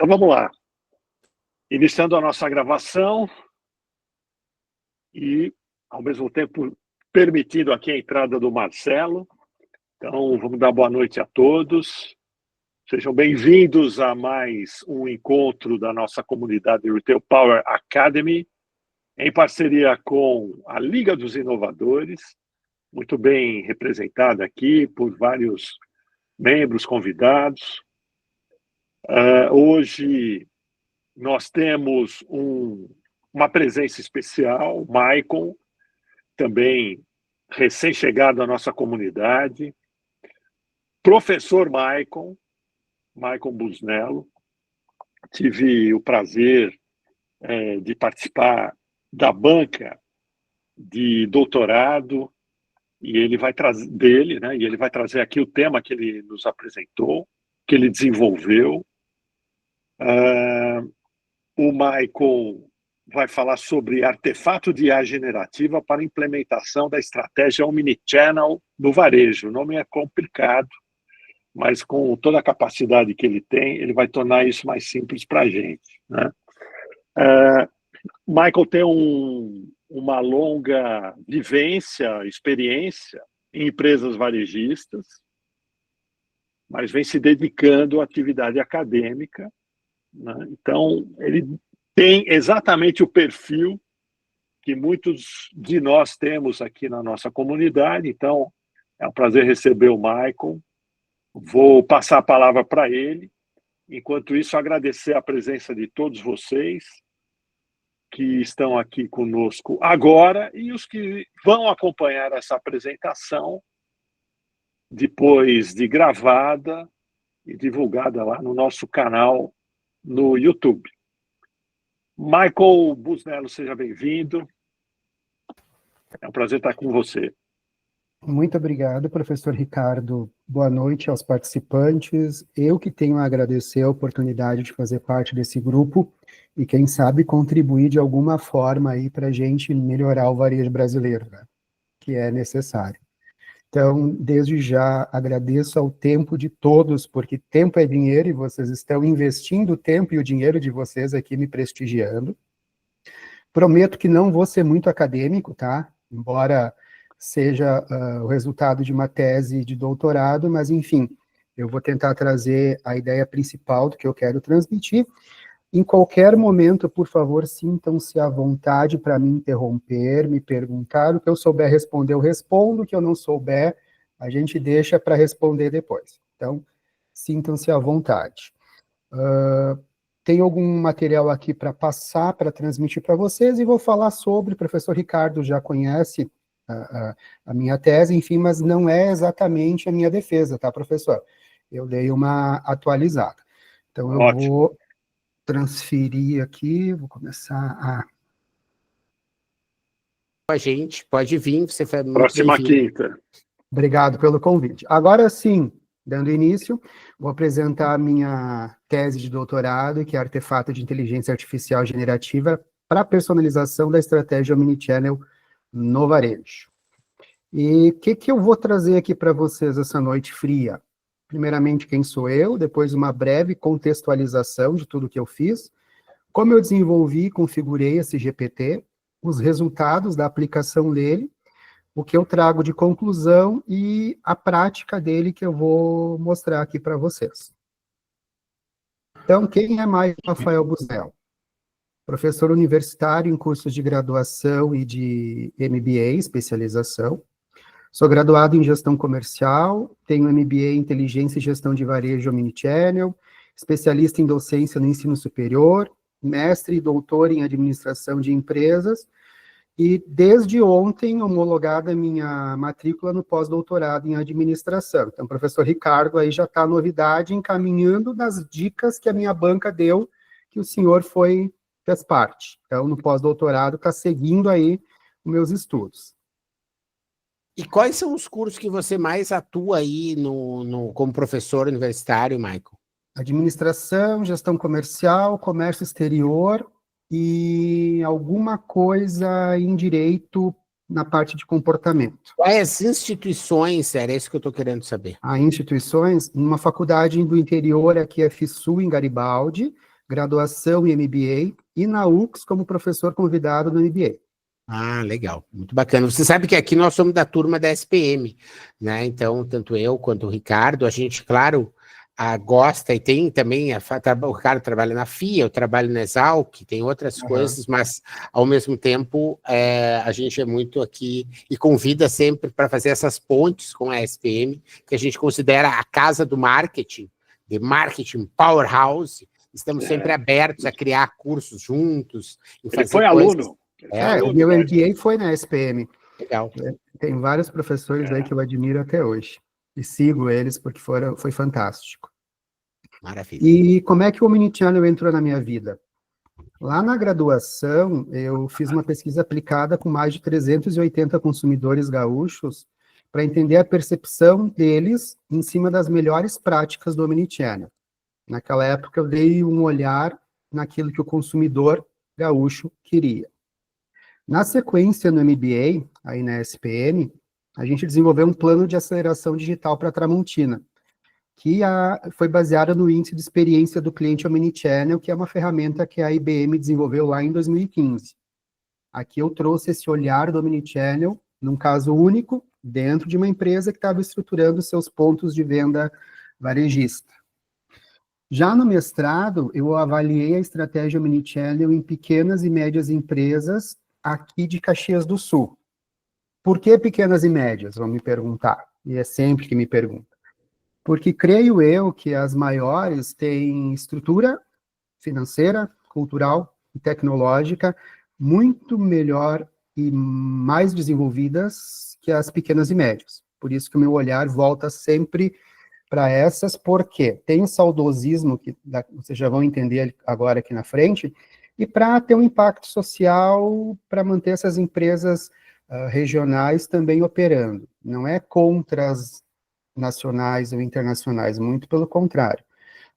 Então vamos lá. Iniciando a nossa gravação e, ao mesmo tempo, permitindo aqui a entrada do Marcelo. Então, vamos dar boa noite a todos. Sejam bem-vindos a mais um encontro da nossa comunidade Retail Power Academy, em parceria com a Liga dos Inovadores, muito bem representada aqui por vários membros convidados. Hoje nós temos uma presença especial, o Maicon, também recém-chegado à nossa comunidade, professor Maicon Busnello. Tive o prazer de participar da banca de doutorado e ele vai trazer aqui o tema que ele nos apresentou, que ele desenvolveu. O Maicon vai falar sobre artefato de IA generativa para implementação da estratégia Omnichannel no varejo. O nome é complicado, mas com toda a capacidade que ele tem, ele vai tornar isso mais simples para a gente, né? Michael tem uma longa experiência em empresas varejistas, mas vem se dedicando à atividade acadêmica, né? Então, ele tem exatamente o perfil que muitos de nós temos aqui na nossa comunidade. Então, é um prazer receber o Michael. Vou passar a palavra para ele. Enquanto isso, agradecer a presença de todos vocês que estão aqui conosco agora e os que vão acompanhar essa apresentação depois de gravada e divulgada lá no nosso canal no YouTube. Michael Busnello, seja bem-vindo. É um prazer estar com você. Muito obrigado, professor Ricardo. Boa noite aos participantes. Eu que tenho a agradecer a oportunidade de fazer parte desse grupo e, quem sabe, contribuir de alguma forma aí para a gente melhorar o varejo brasileiro, né, que é necessário. Então, desde já, agradeço ao tempo de todos, porque tempo é dinheiro e vocês estão investindo o tempo e o dinheiro de vocês aqui me prestigiando. Prometo que não vou ser muito acadêmico, tá? Embora seja o resultado de uma tese de doutorado, mas, enfim, eu vou tentar trazer a ideia principal do que eu quero transmitir. Em qualquer momento, por favor, sintam-se à vontade para me interromper, me perguntar. O que eu souber responder, eu respondo. O que eu não souber, a gente deixa para responder depois. Então, sintam-se à vontade. Tem algum material aqui para passar, para transmitir para vocês, e vou falar sobre, o professor Ricardo já conhece a minha tese, enfim, mas não é exatamente a minha defesa, tá, professor? Eu dei uma atualizada. Então, eu vou transferir aqui, vou começar a... A gente pode vir, você foi muito Próxima bem-vindo. quinta. Obrigado pelo convite. Agora sim, dando início, vou apresentar a minha tese de doutorado, que é Artefato de Inteligência Artificial Generativa para a Personalização da Estratégia Omnichannel no Varejo. E o que eu vou trazer aqui para vocês essa noite fria? Primeiramente, quem sou eu, depois uma breve contextualização de tudo que eu fiz, como eu desenvolvi e configurei esse GPT, os resultados da aplicação dele, o que eu trago de conclusão e a prática dele que eu vou mostrar aqui para vocês. Então, quem é Maicon Rafael Busnello? Professor universitário em cursos de graduação e de MBA, especialização. Sou graduado em gestão comercial, tenho MBA em inteligência e gestão de varejo Omnichannel, especialista em docência no ensino superior, mestre e doutor em administração de empresas, e desde ontem homologada minha matrícula no pós-doutorado em administração. Então, professor Ricardo aí já está a novidade encaminhando das dicas que a minha banca deu, que o senhor fez parte. Então, no pós-doutorado, está seguindo aí os meus estudos. E quais são os cursos que você mais atua aí como professor universitário, Michael? Administração, gestão comercial, comércio exterior e alguma coisa em direito na parte de comportamento. Quais instituições, era isso que eu estou querendo saber. Instituições, numa faculdade do interior, aqui é FISU, em Garibaldi, graduação em MBA, e na UX como professor convidado no MBA. Ah, legal, muito bacana. Você sabe que aqui nós somos da turma da SPM, né? Então, tanto eu quanto o Ricardo, a gente, claro, gosta e tem também, o Ricardo trabalha na FIA, eu trabalho na Exalc, tem outras coisas, mas ao mesmo tempo a gente é muito aqui e convida sempre para fazer essas pontes com a SPM, que a gente considera a casa do marketing, de marketing powerhouse. Estamos sempre abertos a criar cursos juntos. Ele foi aluno. O meu MBA foi na SPM. Legal. Tem vários professores aí que eu admiro até hoje. E sigo eles porque foi fantástico. Maravilha. E como é que o Omnichannel entrou na minha vida? Lá na graduação, eu fiz uma pesquisa aplicada com mais de 380 consumidores gaúchos para entender a percepção deles em cima das melhores práticas do Omnichannel. Naquela época, eu dei um olhar naquilo que o consumidor gaúcho queria. Na sequência, no MBA, aí na SPM, a gente desenvolveu um plano de aceleração digital para a Tramontina, que foi baseada no índice de experiência do cliente Omnichannel, que é uma ferramenta que a IBM desenvolveu lá em 2015. Aqui eu trouxe esse olhar do Omnichannel, num caso único, dentro de uma empresa que estava estruturando seus pontos de venda varejista. Já no mestrado, eu avaliei a estratégia Omnichannel em pequenas e médias empresas aqui de Caxias do Sul. Por que pequenas e médias, vão me perguntar, e é sempre que me perguntam. Porque creio eu que as maiores têm estrutura financeira, cultural e tecnológica muito melhor e mais desenvolvidas que as pequenas e médias. Por isso que o meu olhar volta sempre para essas, porque tem o saudosismo, que vocês já vão entender agora aqui na frente, e para ter um impacto social, para manter essas empresas regionais também operando. Não é contra as nacionais ou internacionais, muito pelo contrário.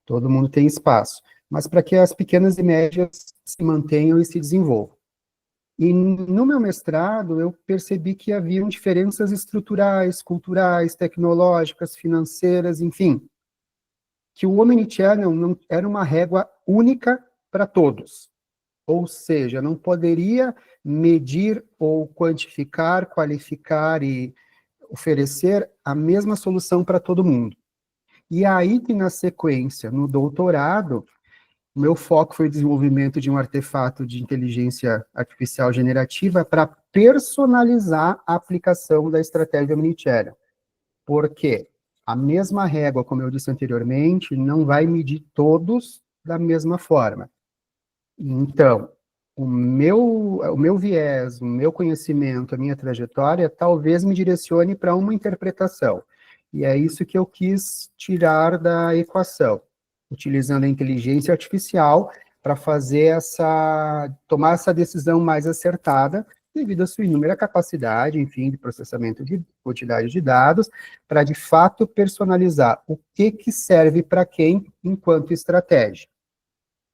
Todo mundo tem espaço. Mas para que as pequenas e médias se mantenham e se desenvolvam. E no meu mestrado, eu percebi que haviam diferenças estruturais, culturais, tecnológicas, financeiras, enfim, que o Omnichannel não era uma régua única para todos. Ou seja, não poderia medir ou quantificar, qualificar e oferecer a mesma solução para todo mundo. E aí que, na sequência, no doutorado, o meu foco foi o desenvolvimento de um artefato de inteligência artificial generativa para personalizar a aplicação da estratégia Omnichannel. Porque a mesma régua, como eu disse anteriormente, não vai medir todos da mesma forma. Então, o meu viés, o meu conhecimento, a minha trajetória, talvez me direcione para uma interpretação. E é isso que eu quis tirar da equação, utilizando a inteligência artificial para tomar essa decisão mais acertada, devido à sua inúmera capacidade, enfim, de processamento de quantidade de dados, para, de fato, personalizar o que serve para quem enquanto estratégia.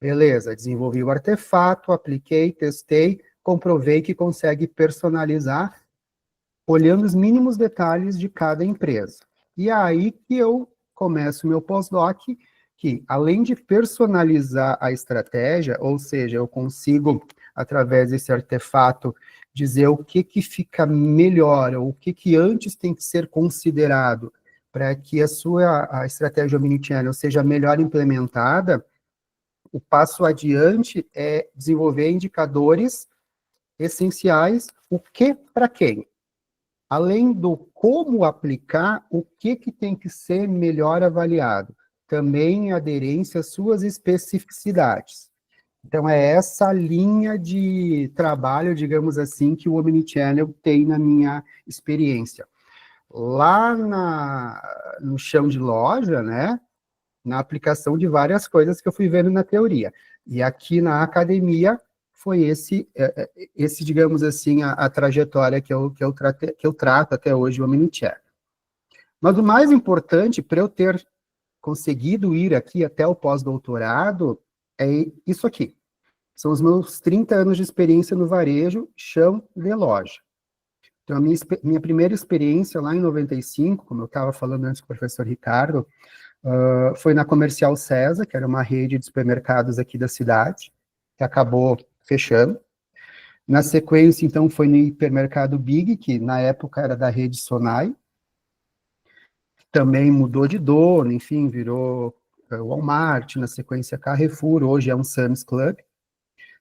Beleza, desenvolvi o artefato, apliquei, testei, comprovei que consegue personalizar, olhando os mínimos detalhes de cada empresa. E é aí que eu começo o meu pós-doc, que além de personalizar a estratégia, ou seja, eu consigo, através desse artefato, dizer o que fica melhor, ou o que antes tem que ser considerado para que a estratégia Omnichannel seja melhor implementada. O passo adiante é desenvolver indicadores essenciais, o que para quem. Além do como aplicar, o que tem que ser melhor avaliado. Também em aderência às suas especificidades. Então, é essa linha de trabalho, digamos assim, que o Omnichannel tem na minha experiência. Lá no chão de loja, né, na aplicação de várias coisas que eu fui vendo na teoria. E aqui na academia foi esse digamos assim, a trajetória que eu trato até hoje o Omnichannel. Mas o mais importante, para eu ter conseguido ir aqui até o pós-doutorado, é isso aqui. São os meus 30 anos de experiência no varejo, chão de loja. Então, a minha primeira experiência lá em 95, como eu estava falando antes com o professor Ricardo, Foi na Comercial César, que era uma rede de supermercados aqui da cidade, que acabou fechando. Na sequência, então, foi no hipermercado Big, que na época era da rede Sonai, também mudou de dono, enfim, virou Walmart, na sequência Carrefour, hoje é um Sam's Club.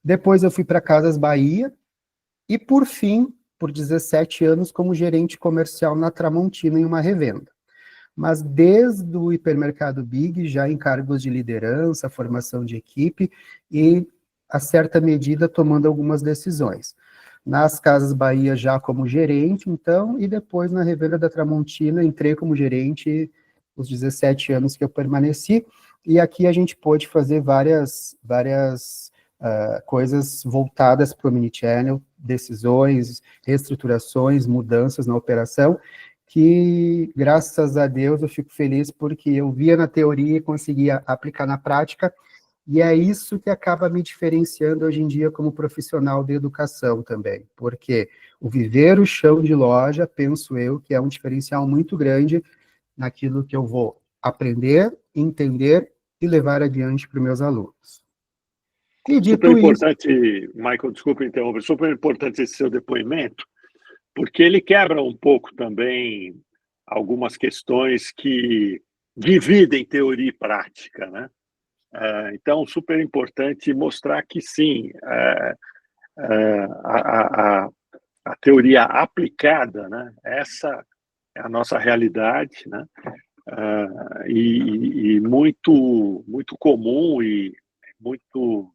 Depois eu fui para Casas Bahia, e por fim, por 17 anos, como gerente comercial na Tramontina, em uma revenda. Mas desde o hipermercado Big, já em cargos de liderança, formação de equipe, e, a certa medida, tomando algumas decisões. Nas Casas Bahia, já como gerente, então, e depois na revenda da Tramontina, entrei como gerente os 17 anos que eu permaneci, e aqui a gente pôde fazer várias coisas voltadas para o Omnichannel, decisões, reestruturações, mudanças na operação, que, graças a Deus, eu fico feliz porque eu via na teoria e conseguia aplicar na prática, e é isso que acaba me diferenciando hoje em dia como profissional de educação também, porque o viver o chão de loja, penso eu, que é um diferencial muito grande naquilo que eu vou aprender, entender e levar adiante para os meus alunos. E super dito isso... importante, Michael, desculpa interromper, super importante esse seu depoimento, porque ele quebra um pouco também algumas questões que dividem teoria e prática, né? Então, super importante mostrar que sim, a teoria aplicada, né? Essa é a nossa realidade, né? E muito comum e muito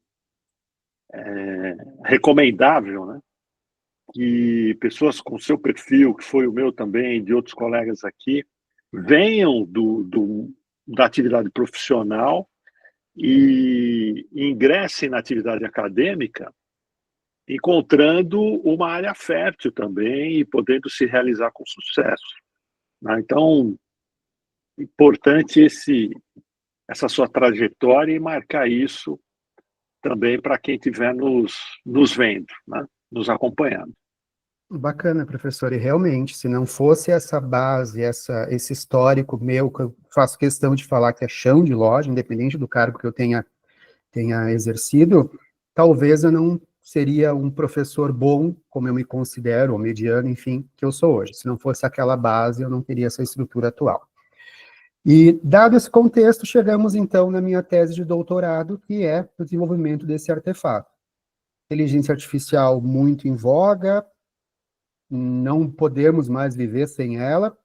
recomendável, né? Que pessoas com seu perfil, que foi o meu também, de outros colegas aqui, venham da atividade profissional e ingressem na atividade acadêmica, encontrando uma área fértil também e podendo se realizar com sucesso, né? Então, importante essa sua trajetória e marcar isso também para quem estiver nos vendo, né? Nos acompanhando. Bacana, professor, e realmente, se não fosse essa base, esse histórico meu, que eu faço questão de falar que é chão de loja, independente do cargo que eu tenha exercido, talvez eu não seria um professor bom, como eu me considero, ou mediano, enfim, que eu sou hoje. Se não fosse aquela base, eu não teria essa estrutura atual. E, dado esse contexto, chegamos, então, na minha tese de doutorado, que é o desenvolvimento desse artefato. Inteligência artificial muito em voga, não podemos mais viver sem ela,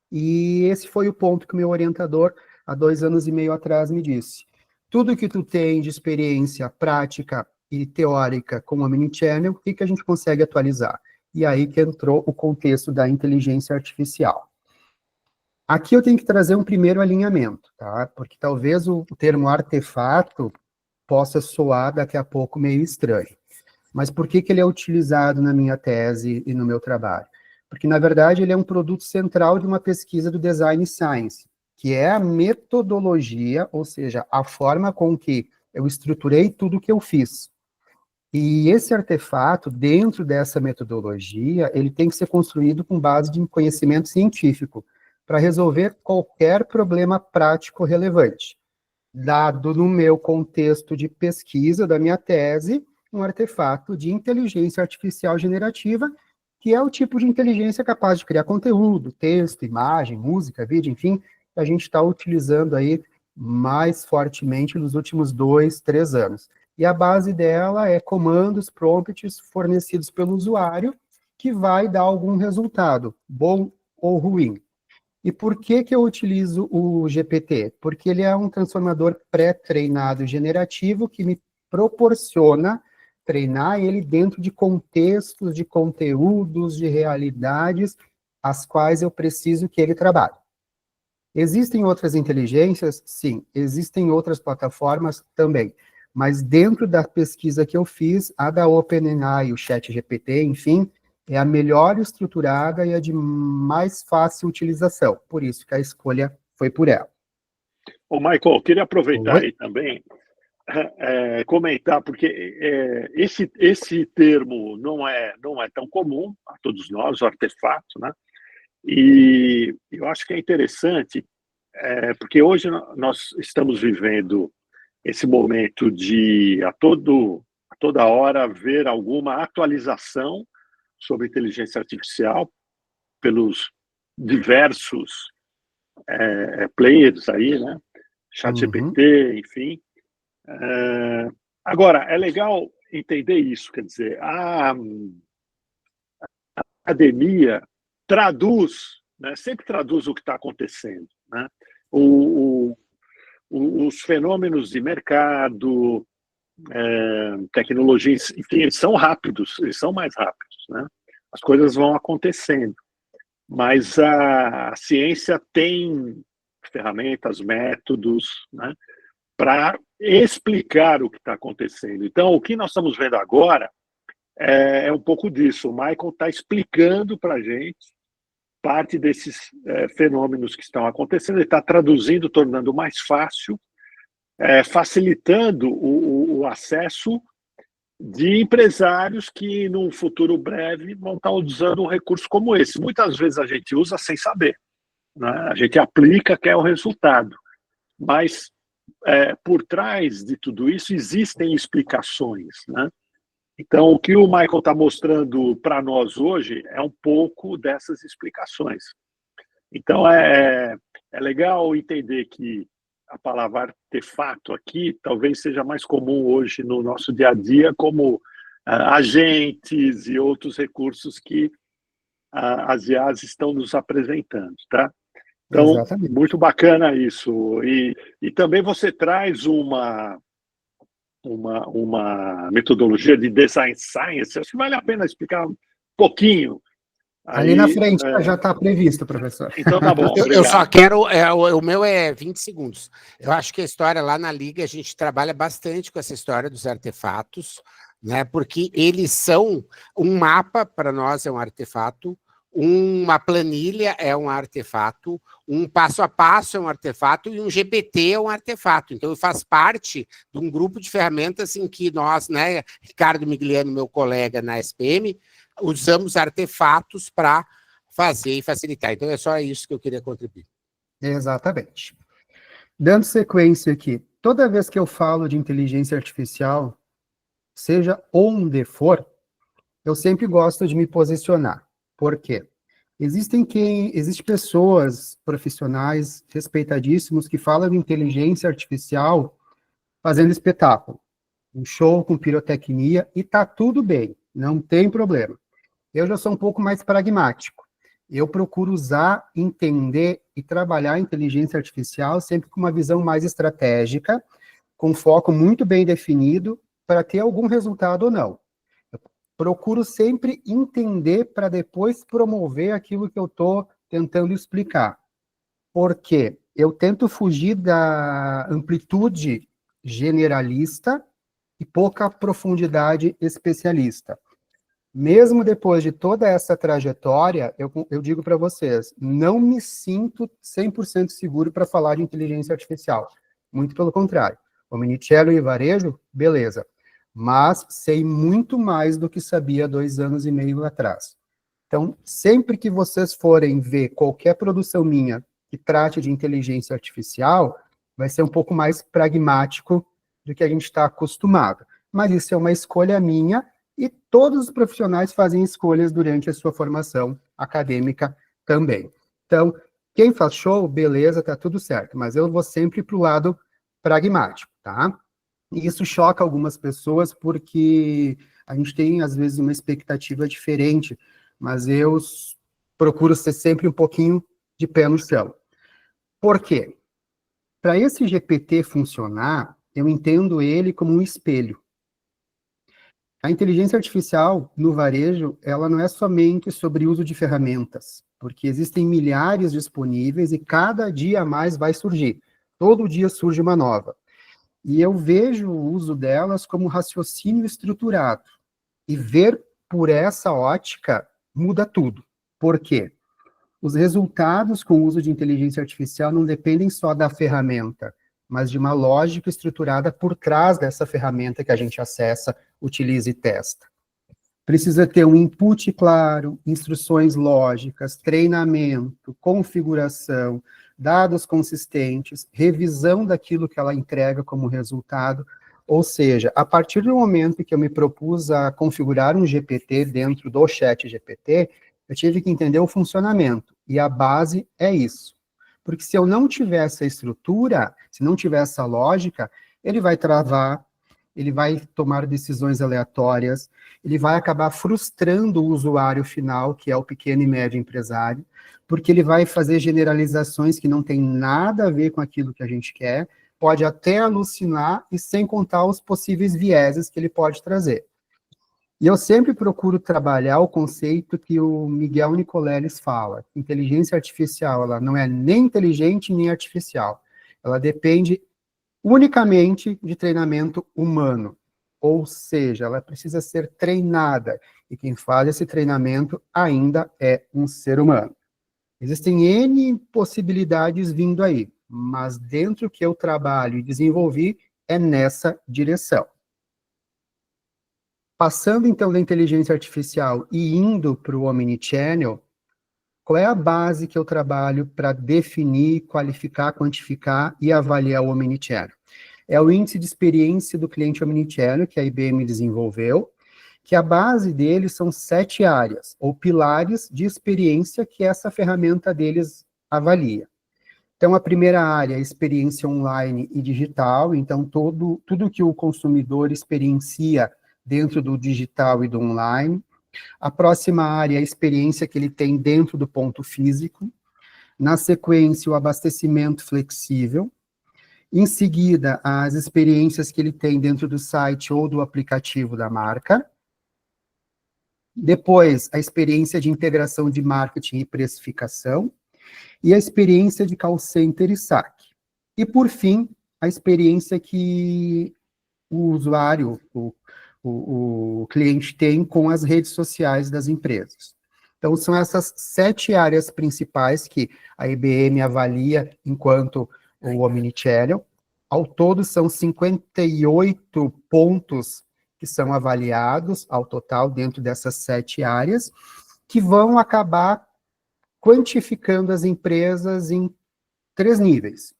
e esse foi o ponto que o meu orientador, há 2 anos e meio atrás, me disse. Tudo que tu tem de experiência prática e teórica com o Omnichannel, o que a gente consegue atualizar? E aí que entrou o contexto da inteligência artificial. Aqui eu tenho que trazer um primeiro alinhamento, tá? Porque talvez o termo artefato possa soar daqui a pouco meio estranho. Mas por que ele é utilizado na minha tese e no meu trabalho? Porque, na verdade, ele é um produto central de uma pesquisa do Design Science, que é a metodologia, ou seja, a forma com que eu estruturei tudo o que eu fiz. E esse artefato, dentro dessa metodologia, ele tem que ser construído com base de conhecimento científico, para resolver qualquer problema prático relevante. Dado no meu contexto de pesquisa da minha tese, um artefato de inteligência artificial generativa, que é o tipo de inteligência capaz de criar conteúdo, texto, imagem, música, vídeo, enfim, que a gente está utilizando aí mais fortemente nos últimos 2, 3 anos. E a base dela é comandos, prompts fornecidos pelo usuário, que vai dar algum resultado, bom ou ruim. E por que eu utilizo o GPT? Porque ele é um transformador pré-treinado generativo que me proporciona treinar ele dentro de contextos, de conteúdos, de realidades, as quais eu preciso que ele trabalhe. Existem outras inteligências? Sim. Existem outras plataformas? Também. Mas dentro da pesquisa que eu fiz, a da OpenAI, o ChatGPT, enfim, é a melhor estruturada e a de mais fácil utilização. Por isso que a escolha foi por ela. Ô, Michael, queria aproveitar aí também, comentar, porque esse termo não é tão comum a todos nós, o artefato, né? E eu acho que é interessante porque hoje nós estamos vivendo esse momento de, a toda hora, ver alguma atualização sobre inteligência artificial pelos diversos players aí, né? ChatGPT, enfim. Agora, é legal entender isso, quer dizer, a academia traduz, né, sempre traduz o que está acontecendo, né? Os fenômenos de mercado, tecnologias, enfim, eles são rápidos, eles são mais rápidos, né? As coisas vão acontecendo, mas a ciência tem ferramentas, métodos, né, para explicar o que está acontecendo. Então, o que nós estamos vendo agora é um pouco disso. O Michael está explicando para a gente parte desses fenômenos que estão acontecendo, ele está traduzindo, tornando mais fácil, facilitando o acesso de empresários que, num futuro breve, vão estar usando um recurso como esse. Muitas vezes a gente usa sem saber, né? A gente aplica, quer o resultado, mas por trás de tudo isso existem explicações, né? Então, o que o Michael está mostrando para nós hoje é um pouco dessas explicações. Então, é legal entender que a palavra artefato aqui talvez seja mais comum hoje no nosso dia a dia, como agentes e outros recursos que as IAs estão nos apresentando, tá? Então, Exatamente. muito bacana isso. E também você traz uma metodologia de design science, acho que vale a pena explicar um pouquinho. Ali na frente já está previsto, professor. Então tá bom, eu só quero, o meu é 20 segundos. Eu acho que a história lá na Liga, a gente trabalha bastante com essa história dos artefatos, né? Porque eles são um mapa, para nós é um artefato, uma planilha é um artefato, um passo a passo é um artefato e um GPT é um artefato. Então, faz parte de um grupo de ferramentas em que nós, né, Ricardo Migliano, meu colega na SPM, usamos artefatos para fazer e facilitar. Então, é só isso que eu queria contribuir. Exatamente. Dando sequência aqui, toda vez que eu falo de inteligência artificial, seja onde for, eu sempre gosto de me posicionar. Por quê? Existem pessoas profissionais respeitadíssimos que falam de inteligência artificial fazendo espetáculo, um show com pirotecnia, e tá tudo bem, não tem problema. Eu já sou um pouco mais pragmático. Eu procuro usar, entender e trabalhar a inteligência artificial sempre com uma visão mais estratégica, com foco muito bem definido, para ter algum resultado ou não. Procuro sempre entender para depois promover aquilo que eu estou tentando explicar. Porque eu tento fugir da amplitude generalista e pouca profundidade especialista. Mesmo depois de toda essa trajetória, eu digo para vocês, não me sinto 100% seguro para falar de inteligência artificial. Muito pelo contrário. Omnichannel e varejo, beleza. Mas sei muito mais do que sabia 2 anos e meio atrás. Então, sempre que vocês forem ver qualquer produção minha que trate de inteligência artificial, vai ser um pouco mais pragmático do que a gente está acostumado. Mas isso é uma escolha minha, e todos os profissionais fazem escolhas durante a sua formação acadêmica também. Então, quem faz show, beleza, tá tudo certo, mas eu vou sempre para o lado pragmático, tá? E isso choca algumas pessoas porque a gente tem, às vezes, uma expectativa diferente, mas eu procuro ser sempre um pouquinho de pé no chão. Por quê? Para esse GPT funcionar, eu entendo ele como um espelho. A inteligência artificial no varejo, ela não é somente sobre uso de ferramentas, porque existem milhares disponíveis e cada dia mais vai surgir. Todo dia surge uma nova. E eu vejo o uso delas como raciocínio estruturado. E ver por essa ótica muda tudo. Por quê? Os resultados com o uso de inteligência artificial não dependem só da ferramenta, mas de uma lógica estruturada por trás dessa ferramenta que a gente acessa, utiliza e testa. Precisa ter um input claro, instruções lógicas, treinamento, configuração, dados consistentes, revisão daquilo que ela entrega como resultado, ou seja, a partir do momento que eu me propus a configurar um GPT dentro do chat GPT, eu tive que entender o funcionamento, e a base é isso. Porque se eu não tiver essa estrutura, se não tiver essa lógica, ele vai travar, ele vai tomar decisões aleatórias, ele vai acabar frustrando o usuário final, que é o pequeno e médio empresário, porque ele vai fazer generalizações que não tem nada a ver com aquilo que a gente quer, pode até alucinar, e sem contar os possíveis vieses que ele pode trazer. E eu sempre procuro trabalhar o conceito que o Miguel Nicoleles fala. Inteligência artificial, ela não é nem inteligente nem artificial. Ela depende unicamente de treinamento humano. Ou seja, ela precisa ser treinada. E quem faz esse treinamento ainda é um ser humano. Existem N possibilidades vindo aí, mas dentro do que eu trabalho e desenvolvi é nessa direção. Passando, então, da inteligência artificial e indo para o Omnichannel, qual é a base que eu trabalho para definir, qualificar, quantificar e avaliar o Omnichannel? É o índice de experiência do cliente Omnichannel, que a IBM desenvolveu, que a base dele são 7 áreas, ou pilares de experiência que essa ferramenta deles avalia. Então, a primeira área é a experiência online e digital, então tudo que o consumidor experiencia dentro do digital e do online. A próxima área é a experiência que ele tem dentro do ponto físico. Na sequência, o abastecimento flexível. Em seguida, as experiências que ele tem dentro do site ou do aplicativo da marca. Depois, a experiência de integração de marketing e precificação. E a experiência de call center e saque. E, por fim, a experiência que o usuário, o cliente tem com as redes sociais das empresas. Então, são essas 7 áreas principais que a IBM avalia enquanto o Omnichannel. Ao todo, são 58 pontos que são avaliados, ao total, dentro dessas 7 áreas, que vão acabar quantificando as empresas em 3 níveis.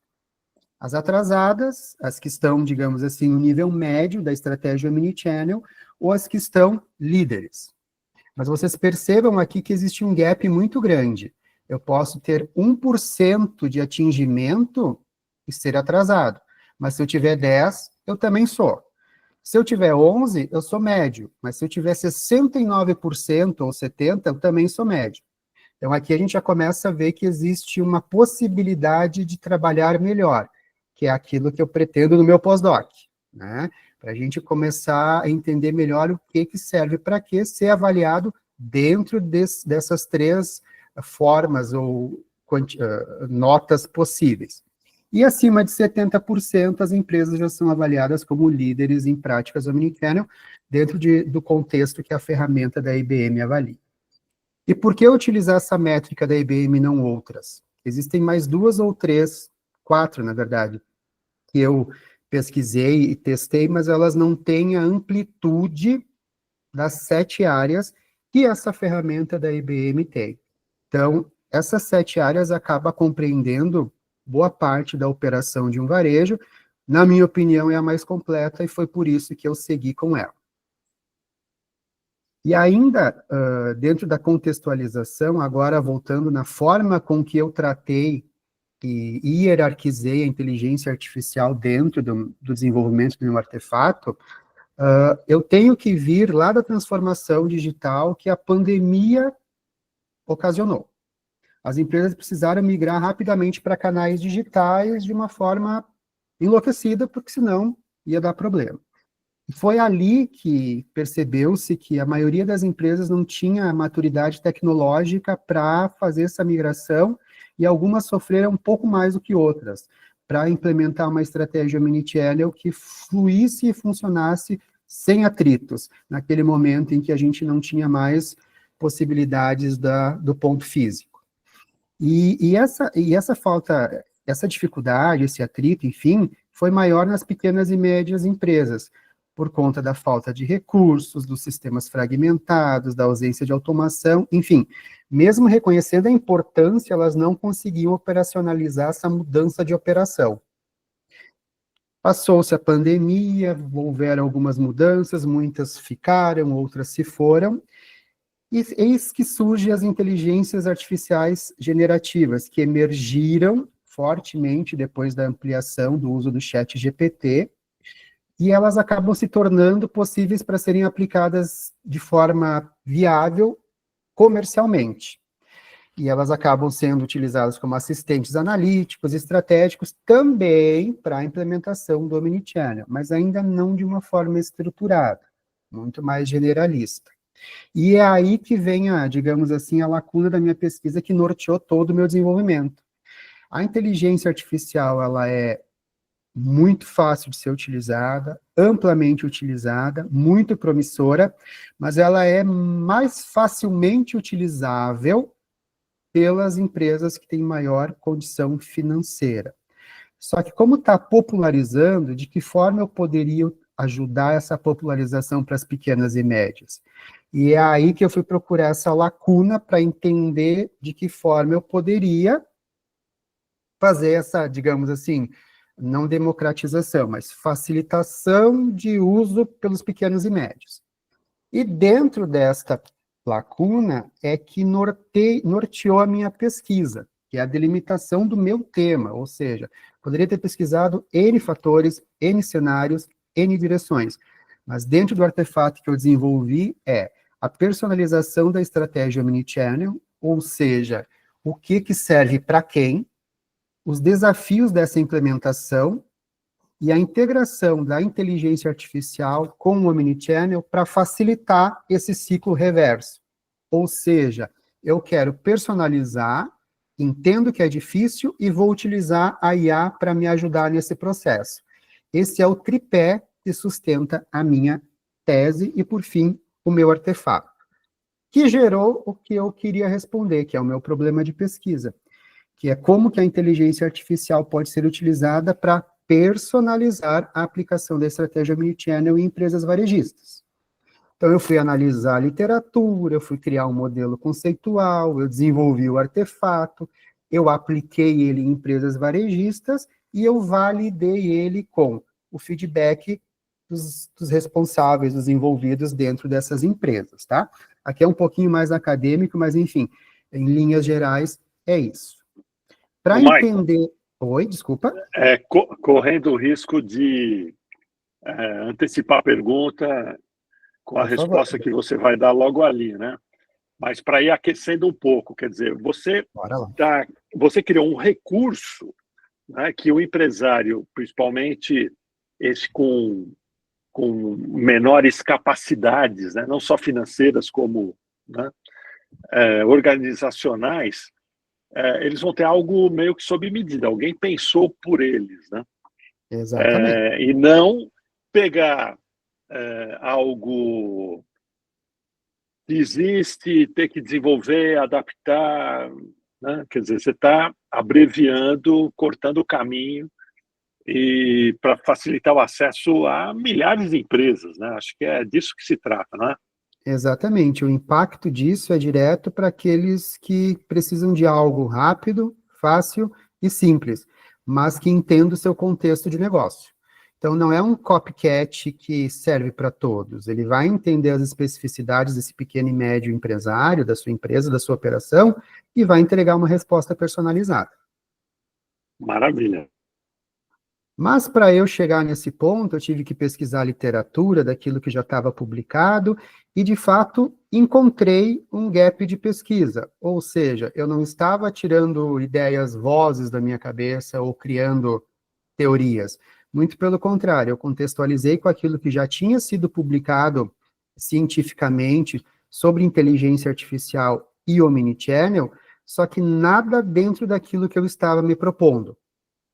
As atrasadas, as que estão, digamos assim, no nível médio da estratégia Omnichannel, ou as que estão líderes. Mas vocês percebam aqui que existe um gap muito grande. Eu posso ter 1% de atingimento e ser atrasado. Mas se eu tiver 10, eu também sou. Se eu tiver 11, eu sou médio. Mas se eu tiver 69% ou 70%, eu também sou médio. Então, aqui a gente já começa a ver que existe uma possibilidade de trabalhar melhor, que é aquilo que eu pretendo no meu pós-doc, né? Para a gente começar a entender melhor o que serve para quê, ser avaliado dentro dessas 3 formas ou notas possíveis. E acima de 70%, as empresas já são avaliadas como líderes em práticas Omnichannel, dentro do contexto que a ferramenta da IBM avalia. E por que utilizar essa métrica da IBM e não outras? Existem mais 2 ou 3, 4, na verdade, que eu pesquisei e testei, mas elas não têm a amplitude das 7 áreas que essa ferramenta da IBM tem. Então, essas 7 áreas acabam compreendendo boa parte da operação de um varejo. Na minha opinião, é a mais completa, e foi por isso que eu segui com ela. E ainda, dentro da contextualização, agora voltando na forma com que eu tratei e hierarquizei a inteligência artificial dentro do desenvolvimento de um artefato, eu tenho que vir lá da transformação digital que a pandemia ocasionou. As empresas precisaram migrar rapidamente para canais digitais de uma forma enlouquecida, porque senão ia dar problema. Foi ali que percebeu-se que a maioria das empresas não tinha maturidade tecnológica para fazer essa migração, e algumas sofreram um pouco mais do que outras, para implementar uma estratégia Omnichannel que fluísse e funcionasse sem atritos, naquele momento em que a gente não tinha mais possibilidades do ponto físico. E essa falta, essa dificuldade, esse atrito, enfim, foi maior nas pequenas e médias empresas, por conta da falta de recursos, dos sistemas fragmentados, da ausência de automação, enfim, mesmo reconhecendo a importância, elas não conseguiam operacionalizar essa mudança de operação. Passou-se a pandemia, houveram algumas mudanças, muitas ficaram, outras se foram, e eis que surgem as inteligências artificiais generativas, que emergiram fortemente depois da ampliação do uso do ChatGPT, e elas acabam se tornando possíveis para serem aplicadas de forma viável comercialmente. E elas acabam sendo utilizadas como assistentes analíticos, estratégicos, também para a implementação do Omnichannel, mas ainda não de uma forma estruturada, muito mais generalista. E é aí que vem, digamos assim, a lacuna da minha pesquisa que norteou todo o meu desenvolvimento. A inteligência artificial, ela é muito fácil de ser utilizada, amplamente utilizada, muito promissora, mas ela é mais facilmente utilizável pelas empresas que têm maior condição financeira. Só que como está popularizando, de que forma eu poderia ajudar essa popularização para as pequenas e médias? E é aí que eu fui procurar essa lacuna para entender de que forma eu poderia fazer essa, digamos assim, não democratização, mas facilitação de uso pelos pequenos e médios. E dentro desta lacuna é que norteou a minha pesquisa, que é a delimitação do meu tema, ou seja, poderia ter pesquisado N fatores, N cenários, N direções, mas dentro do artefato que eu desenvolvi é a personalização da estratégia Omnichannel, ou seja, o que serve para quem, os desafios dessa implementação e a integração da inteligência artificial com o Omnichannel para facilitar esse ciclo reverso. Ou seja, eu quero personalizar, entendo que é difícil e vou utilizar a IA para me ajudar nesse processo. Esse é o tripé que sustenta a minha tese e, por fim, o meu artefato, que gerou o que eu queria responder, que é o meu problema de pesquisa, que é como que a inteligência artificial pode ser utilizada para personalizar a aplicação da estratégia Omnichannel em empresas varejistas. Então, eu fui analisar a literatura, eu fui criar um modelo conceitual, eu desenvolvi o artefato, eu apliquei ele em empresas varejistas e eu validei ele com o feedback dos responsáveis, dos envolvidos dentro dessas empresas, tá? Aqui é um pouquinho mais acadêmico, mas, enfim, em linhas gerais, é isso. Para entender... Oi, desculpa. Correndo o risco de antecipar a pergunta com a resposta que você vai dar logo ali, né? Mas para ir aquecendo um pouco, quer dizer, você criou um recurso, né, que o empresário, principalmente esse com menores capacidades, né, não só financeiras como, né, organizacionais, eles vão ter algo meio que sob medida. Alguém pensou por eles, né? Exatamente. E não pegar algo que existe, ter que desenvolver, adaptar, né? Quer dizer, você está abreviando, cortando o caminho e para facilitar o acesso a milhares de empresas, né? Acho que é disso que se trata, não é? Exatamente, o impacto disso é direto para aqueles que precisam de algo rápido, fácil e simples, mas que entendam o seu contexto de negócio. Então, não é um copycat que serve para todos, ele vai entender as especificidades desse pequeno e médio empresário, da sua empresa, da sua operação, e vai entregar uma resposta personalizada. Maravilha. Mas para eu chegar nesse ponto, eu tive que pesquisar a literatura daquilo que já estava publicado e, de fato, encontrei um gap de pesquisa. Ou seja, eu não estava tirando ideias, vozes da minha cabeça ou criando teorias. Muito pelo contrário, eu contextualizei com aquilo que já tinha sido publicado cientificamente sobre inteligência artificial e Omnichannel, só que nada dentro daquilo que eu estava me propondo.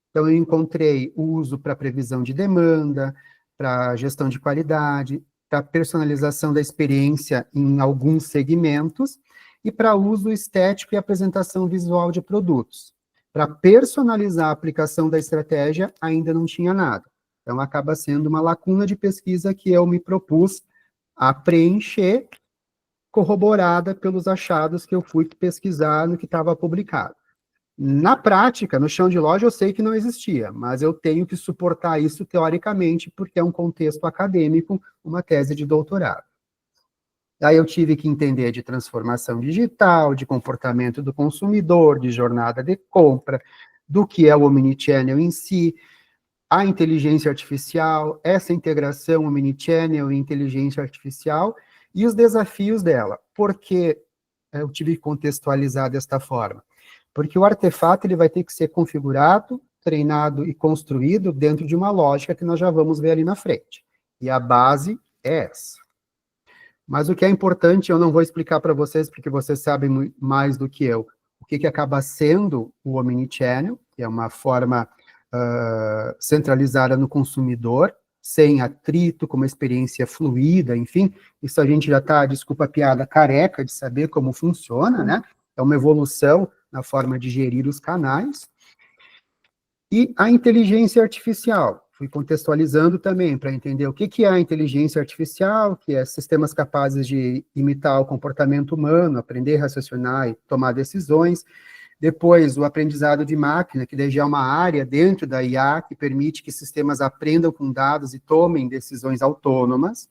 Então, eu encontrei o uso para previsão de demanda, para gestão de qualidade, para personalização da experiência em alguns segmentos e para uso estético e apresentação visual de produtos. Para personalizar a aplicação da estratégia, ainda não tinha nada. Então, acaba sendo uma lacuna de pesquisa que eu me propus a preencher, corroborada pelos achados que eu fui pesquisar no que estava publicado. Na prática, no chão de loja, eu sei que não existia, mas eu tenho que suportar isso teoricamente, porque é um contexto acadêmico, uma tese de doutorado. Aí eu tive que entender de transformação digital, de comportamento do consumidor, de jornada de compra, do que é o Omnichannel em si, a inteligência artificial, essa integração Omnichannel e inteligência artificial, e os desafios dela. Por que eu tive que contextualizar desta forma? Porque o artefato ele vai ter que ser configurado, treinado e construído dentro de uma lógica que nós já vamos ver ali na frente. E a base é essa. Mas o que é importante, eu não vou explicar para vocês, porque vocês sabem mais do que eu, o que acaba sendo o Omnichannel, que é uma forma centralizada no consumidor, sem atrito, com uma experiência fluida, enfim, isso a gente já está, desculpa a piada, careca de saber como funciona, né? É uma evolução na forma de gerir os canais. E a inteligência artificial, fui contextualizando também para entender o que é a inteligência artificial, que é sistemas capazes de imitar o comportamento humano, aprender a raciocinar e tomar decisões. Depois, o aprendizado de máquina, que daí já é uma área dentro da IA que permite que sistemas aprendam com dados e tomem decisões autônomas.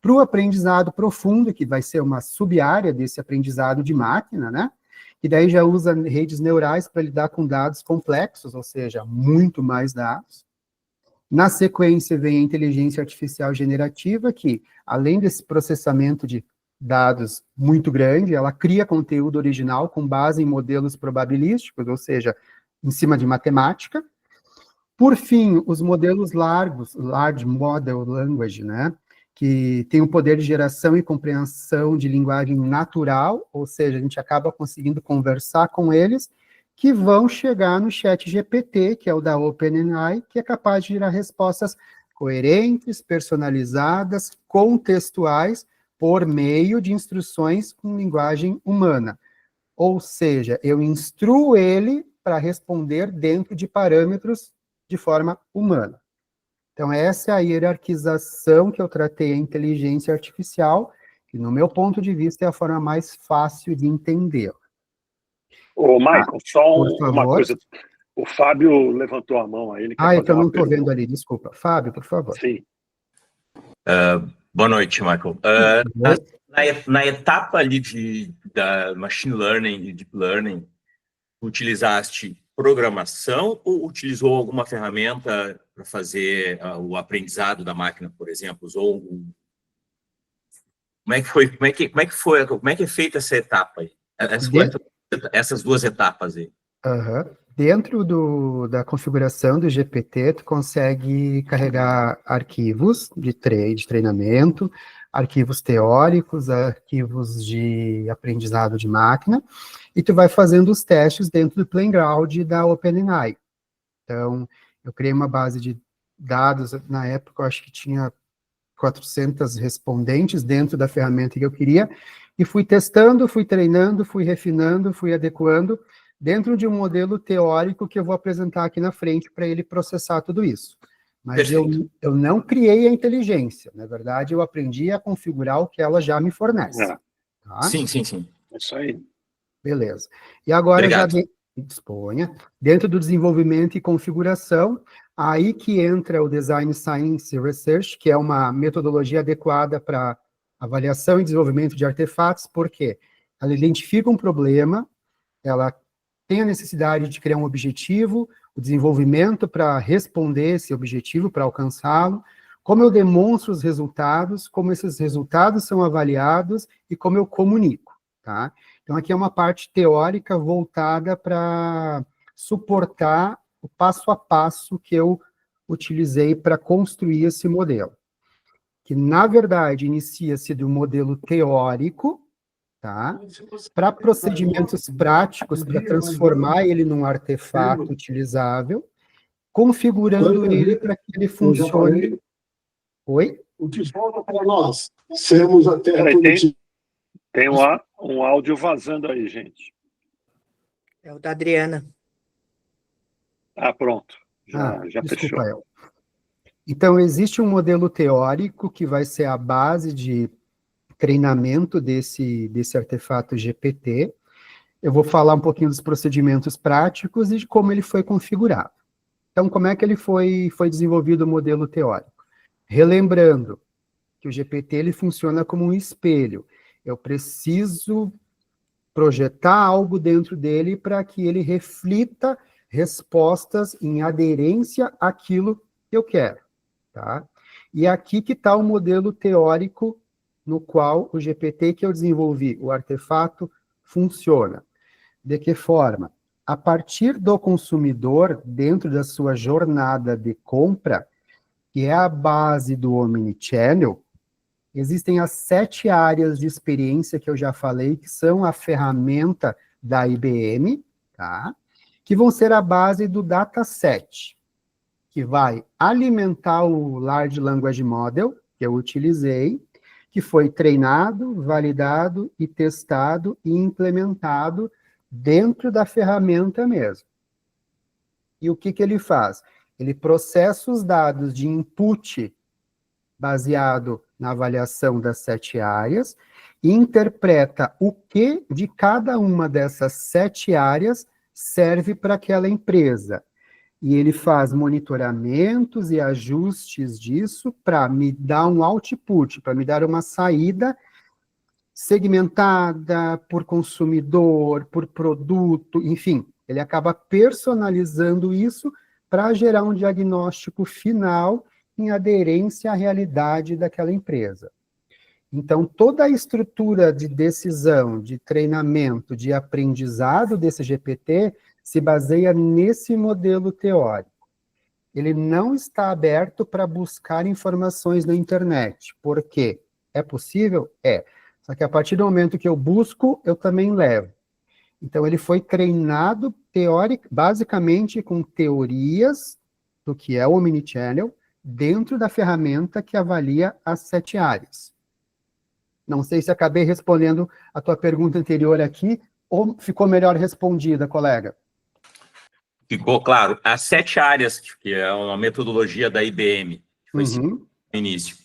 Para o aprendizado profundo, que vai ser uma sub-área desse aprendizado de máquina, né? E daí já usa redes neurais para lidar com dados complexos, ou seja, muito mais dados. Na sequência vem a inteligência artificial generativa, que, além desse processamento de dados muito grande, ela cria conteúdo original com base em modelos probabilísticos, ou seja, em cima de matemática. Por fim, os modelos largos, Large Model Language, né? Que tem o poder de geração e compreensão de linguagem natural, ou seja, a gente acaba conseguindo conversar com eles, que vão chegar no chat GPT, que é o da OpenAI, que é capaz de gerar respostas coerentes, personalizadas, contextuais, por meio de instruções com linguagem humana. Ou seja, eu instruo ele para responder dentro de parâmetros de forma humana. Então, essa é a hierarquização que eu tratei a inteligência artificial, que, no meu ponto de vista, é a forma mais fácil de entender. Ô, Michael, só uma favor. coisa. O Fábio levantou a mão aí, ele quer é fazer que eu não uma estou pergunta. vendo ali, desculpa. Fábio, por favor. Sim. Boa noite, Michael. Na etapa ali da Machine Learning e Deep Learning, utilizaste programação ou utilizou alguma ferramenta para fazer o aprendizado da máquina, por exemplo? Usou Como é que é feita essa etapa aí? Essas duas etapas aí. Dentro da configuração do GPT, tu consegue carregar arquivos de treinamento, arquivos teóricos, arquivos de aprendizado de máquina, e tu vai fazendo os testes dentro do Playground da OpenAI. Então, eu criei uma base de dados, na época eu acho que tinha 400 respondentes dentro da ferramenta que eu queria, e fui testando, fui treinando, fui refinando, fui adequando, dentro de um modelo teórico que eu vou apresentar aqui na frente para ele processar tudo isso. Mas eu não criei a inteligência, na verdade eu aprendi a configurar o que ela já me fornece. Tá? Sim. É isso aí. Beleza. E agora Obrigado. já disponha, dentro do desenvolvimento e configuração, aí que entra o Design Science Research, que é uma metodologia adequada para avaliação e desenvolvimento de artefatos, porque ela identifica um problema, ela tem a necessidade de criar um objetivo, o desenvolvimento para responder esse objetivo, para alcançá-lo, como eu demonstro os resultados, como esses resultados são avaliados e como eu comunico, tá? Então, aqui é uma parte teórica voltada para suportar o passo a passo que eu utilizei para construir esse modelo. Que, na verdade, inicia-se do modelo teórico, tá? Para procedimentos práticos, para transformar ele num artefato utilizável, configurando ele para que ele funcione. Oi? O que falta para nós sermos a Terra produtiva. Tem um áudio vazando aí, gente. É o da Adriana. Ah, pronto. Já Desculpa, fechou. eu. Então, existe um modelo teórico que vai ser a base de treinamento desse artefato GPT. Eu vou falar um pouquinho dos procedimentos práticos e de como ele foi configurado. Então, como é que ele foi desenvolvido o modelo teórico? Relembrando que o GPT ele funciona como um espelho. Eu preciso projetar algo dentro dele para que ele reflita respostas em aderência àquilo que eu quero. Tá? E aqui que está o modelo teórico no qual o GPT que eu desenvolvi, o artefato, funciona. De que forma? A partir do consumidor, dentro da sua jornada de compra, que é a base do Omnichannel, existem as 7 áreas de experiência que eu já falei, que são a ferramenta da IBM, tá? Que vão ser a base do dataset, que vai alimentar o Large Language Model, que eu utilizei, que foi treinado, validado e testado e implementado dentro da ferramenta mesmo. E o que ele faz? Ele processa os dados de input baseado na avaliação das 7 áreas e interpreta o que de cada uma dessas 7 áreas serve para aquela empresa. E ele faz monitoramentos e ajustes disso para me dar um output, para me dar uma saída segmentada por consumidor, por produto, enfim. Ele acaba personalizando isso para gerar um diagnóstico final em aderência à realidade daquela empresa. Então, toda a estrutura de decisão, de treinamento, de aprendizado desse GPT se baseia nesse modelo teórico. Ele não está aberto para buscar informações na internet. Por quê? É possível? É. Só que a partir do momento que eu busco, eu também levo. Então, ele foi treinado basicamente com teorias do que é o Omnichannel dentro da ferramenta que avalia as 7 áreas. Não sei se acabei respondendo a tua pergunta anterior aqui, ou ficou melhor respondida, colega? Ficou claro. As 7 áreas, que é uma metodologia da IBM, que foi no início,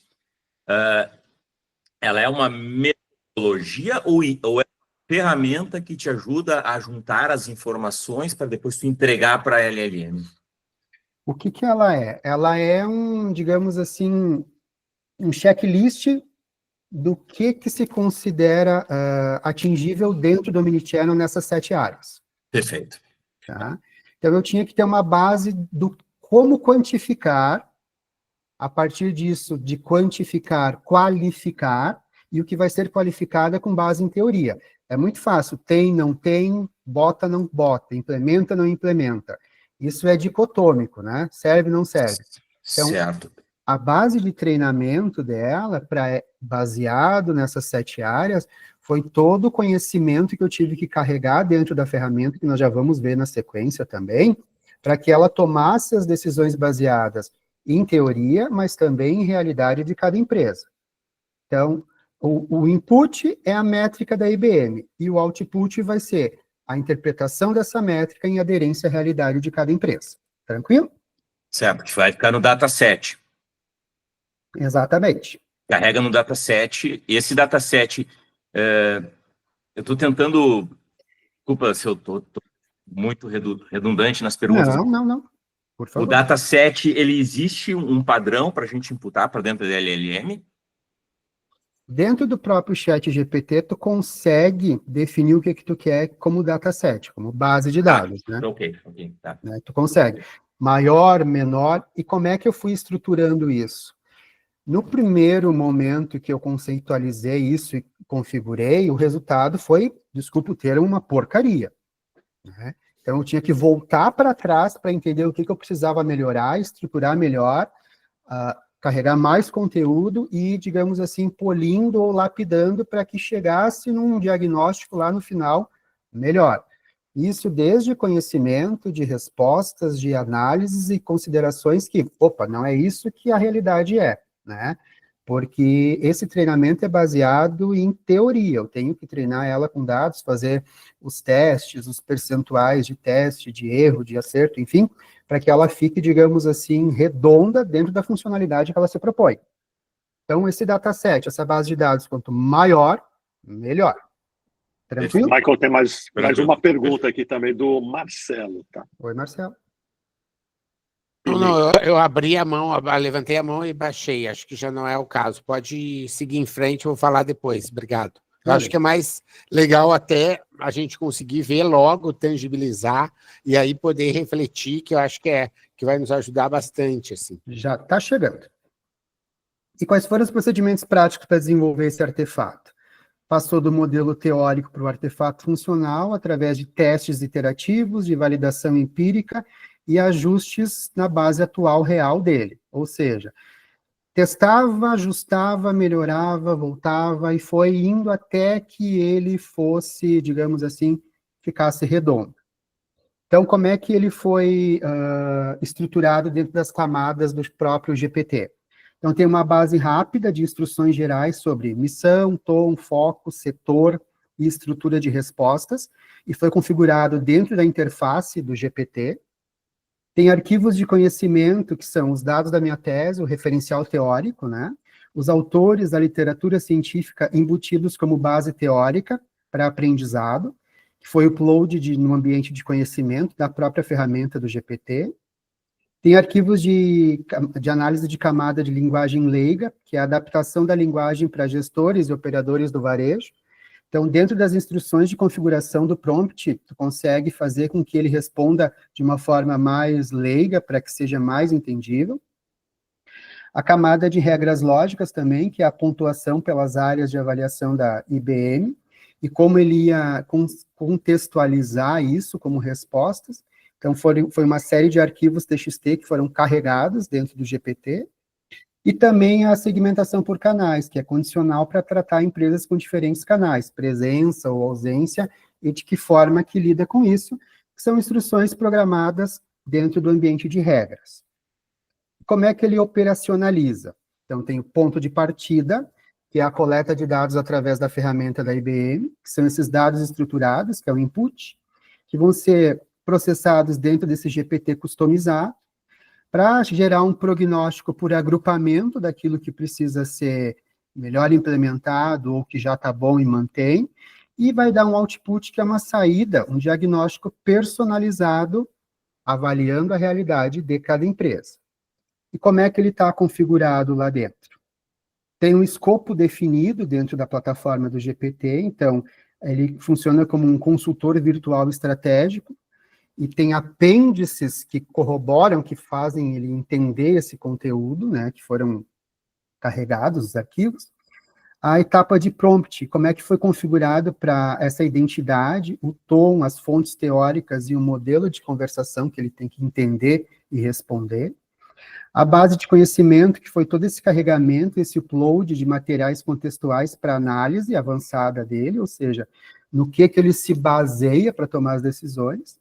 ela é uma metodologia ou é uma ferramenta que te ajuda a juntar as informações para depois tu entregar para a LLM? O que ela é? Ela é digamos assim, um checklist do que se considera atingível dentro do Omnichannel nessas 7 áreas. Perfeito. Tá? Então, eu tinha que ter uma base do como quantificar, a partir disso, de quantificar, qualificar, e o que vai ser qualificado é com base em teoria. É muito fácil, tem, não tem, bota, não bota, implementa, não implementa. Isso é dicotômico, né? Serve, não serve. Então, certo. A base de treinamento dela, baseado nessas 7 áreas, foi todo o conhecimento que eu tive que carregar dentro da ferramenta, que nós já vamos ver na sequência também, para que ela tomasse as decisões baseadas em teoria, mas também em realidade de cada empresa. Então, o input é a métrica da IBM, e o output vai ser a interpretação dessa métrica em aderência à realidade de cada empresa. Tranquilo? Certo, que vai ficar no dataset. Exatamente. Carrega no dataset. Esse dataset, eu estou tentando... Desculpa se eu estou muito redundante nas perguntas. Não. Por favor. O dataset, ele existe um padrão para a gente imputar para dentro da LLM? Dentro do próprio chat GPT, tu consegue definir o que tu quer como dataset, como base de dados, né? Ok, tá. Tu consegue. Maior, menor, e como é que eu fui estruturando isso? No primeiro momento que eu conceitualizei isso e configurei, o resultado foi, desculpa o termo, uma porcaria, né? Então, eu tinha que voltar para trás para entender o que eu precisava melhorar, estruturar melhor, carregar mais conteúdo e, digamos assim, polindo ou lapidando para que chegasse num diagnóstico lá no final melhor. Isso desde conhecimento, de respostas, de análises e considerações que, não é isso que a realidade é, né? porque esse treinamento é baseado em teoria, eu tenho que treinar ela com dados, fazer os testes, os percentuais de teste, de erro, de acerto, enfim, para que ela fique, digamos assim, redonda dentro da funcionalidade que ela se propõe. Então, esse dataset, essa base de dados, quanto maior, melhor. Tranquilo? Michael, tem mais uma pergunta aqui também do Marcelo, tá? Oi, Marcelo. Não, eu abri a mão, levantei a mão e baixei. Acho que já não é o caso. Pode seguir em frente, eu vou falar depois. Obrigado. Eu acho que é mais legal até a gente conseguir ver logo, tangibilizar, e aí poder refletir, que eu acho que vai nos ajudar bastante, assim. Já está chegando. E quais foram os procedimentos práticos para desenvolver esse artefato? Passou do modelo teórico para o artefato funcional, através de testes iterativos, de validação empírica e ajustes na base atual real dele. Ou seja, testava, ajustava, melhorava, voltava e foi indo até que ele fosse, digamos assim, ficasse redondo. Então, como é que ele foi estruturado dentro das camadas do próprio GPT? Então, tem uma base rápida de instruções gerais sobre missão, tom, foco, setor e estrutura de respostas, e foi configurado dentro da interface do GPT. Tem arquivos de conhecimento, que são os dados da minha tese, o referencial teórico, né? Os autores da literatura científica embutidos como base teórica para aprendizado, que foi o upload no ambiente de conhecimento da própria ferramenta do GPT. Tem arquivos de análise de camada de linguagem leiga, que é a adaptação da linguagem para gestores e operadores do varejo. Então, dentro das instruções de configuração do prompt, tu consegue fazer com que ele responda de uma forma mais leiga, para que seja mais entendível. A camada de regras lógicas também, que é a pontuação pelas áreas de avaliação da IBM, e como ele ia contextualizar isso como respostas. Então, foi uma série de arquivos TXT que foram carregados dentro do GPT, e também a segmentação por canais, que é condicional para tratar empresas com diferentes canais, presença ou ausência, e de que forma que lida com isso, que são instruções programadas dentro do ambiente de regras. Como é que ele operacionaliza? Então, tem o ponto de partida, que é a coleta de dados através da ferramenta da IBM, que são esses dados estruturados, que é o input, que vão ser processados dentro desse GPT customizado, para gerar um prognóstico por agrupamento daquilo que precisa ser melhor implementado ou que já está bom e mantém, e vai dar um output que é uma saída, um diagnóstico personalizado, avaliando a realidade de cada empresa. E como é que ele está configurado lá dentro? Tem um escopo definido dentro da plataforma do GPT, então ele funciona como um consultor virtual estratégico, e tem apêndices que corroboram, que fazem ele entender esse conteúdo, né, que foram carregados, os arquivos. A etapa de prompt, como é que foi configurado para essa identidade, o tom, as fontes teóricas e o modelo de conversação que ele tem que entender e responder. A base de conhecimento, que foi todo esse carregamento, esse upload de materiais contextuais para análise avançada dele, ou seja, no que ele se baseia para tomar as decisões.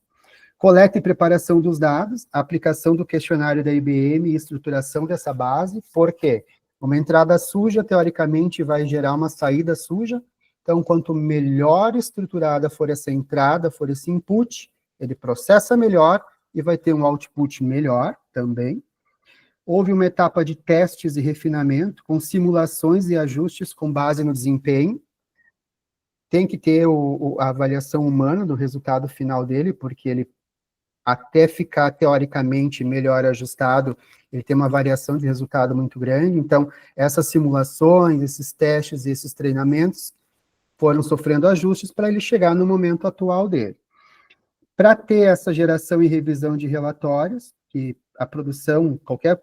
Coleta e preparação dos dados, a aplicação do questionário da IBM e estruturação dessa base, porque uma entrada suja, teoricamente, vai gerar uma saída suja, então, quanto melhor estruturada for essa entrada, for esse input, ele processa melhor e vai ter um output melhor também. Houve uma etapa de testes e refinamento, com simulações e ajustes com base no desempenho. Tem que ter a avaliação humana do resultado final dele, porque ele, até ficar teoricamente melhor ajustado, ele tem uma variação de resultado muito grande. Então, essas simulações, esses testes e esses treinamentos foram sofrendo ajustes para ele chegar no momento atual dele. Para ter essa geração e revisão de relatórios, que a produção, qualquer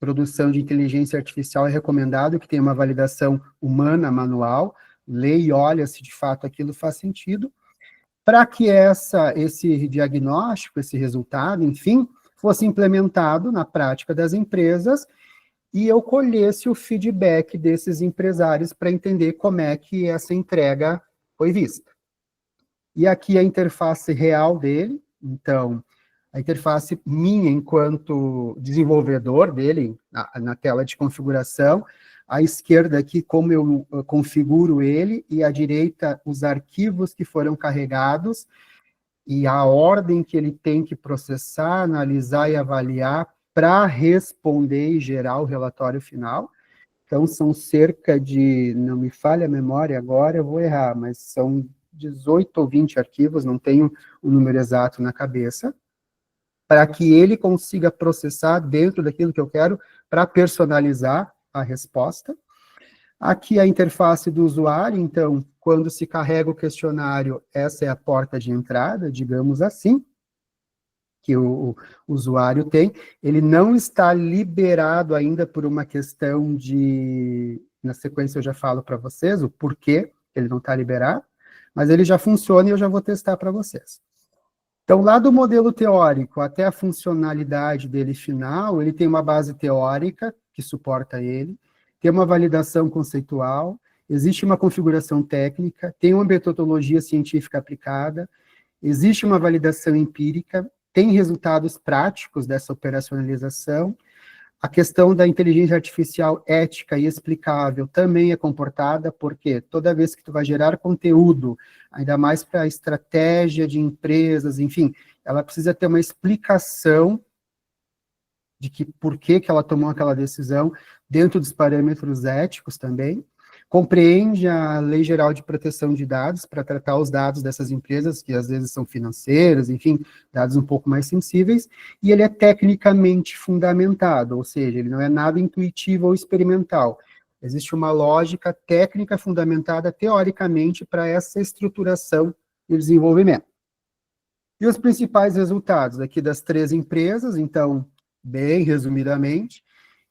produção de inteligência artificial é recomendado que tenha uma validação humana, manual, lê e olha se de fato aquilo faz sentido, para que esse diagnóstico, esse resultado, enfim, fosse implementado na prática das empresas e eu colhesse o feedback desses empresários para entender como é que essa entrega foi vista. E aqui a interface real dele, então, a interface minha enquanto desenvolvedor dele, na tela de configuração, À esquerda aqui, como eu configuro ele, e à direita, os arquivos que foram carregados, e a ordem que ele tem que processar, analisar e avaliar para responder e gerar o relatório final. Então, são cerca de, não me falha a memória agora, eu vou errar, mas são 18 ou 20 arquivos, não tenho o número exato na cabeça, para que ele consiga processar dentro daquilo que eu quero, para personalizar a resposta. Aqui a interface do usuário, então, quando se carrega o questionário, essa é a porta de entrada, digamos assim, que o usuário tem. Ele não está liberado ainda por uma questão de... Na sequência eu já falo para vocês o porquê ele não está liberado, mas ele já funciona e eu já vou testar para vocês. Então, lá do modelo teórico até a funcionalidade dele final, ele tem uma base teórica que suporta ele, tem uma validação conceitual, existe uma configuração técnica, tem uma metodologia científica aplicada, existe uma validação empírica, tem resultados práticos dessa operacionalização, a questão da inteligência artificial ética e explicável também é comportada, porque toda vez que tu vai gerar conteúdo, ainda mais para estratégia de empresas, enfim, ela precisa ter uma explicação de que por que ela tomou aquela decisão, dentro dos parâmetros éticos também, compreende a Lei Geral de Proteção de Dados, para tratar os dados dessas empresas, que às vezes são financeiros, enfim, dados um pouco mais sensíveis, e ele é tecnicamente fundamentado, ou seja, ele não é nada intuitivo ou experimental. Existe uma lógica técnica fundamentada teoricamente para essa estruturação e desenvolvimento. E os principais resultados aqui das 3 empresas, então, bem resumidamente,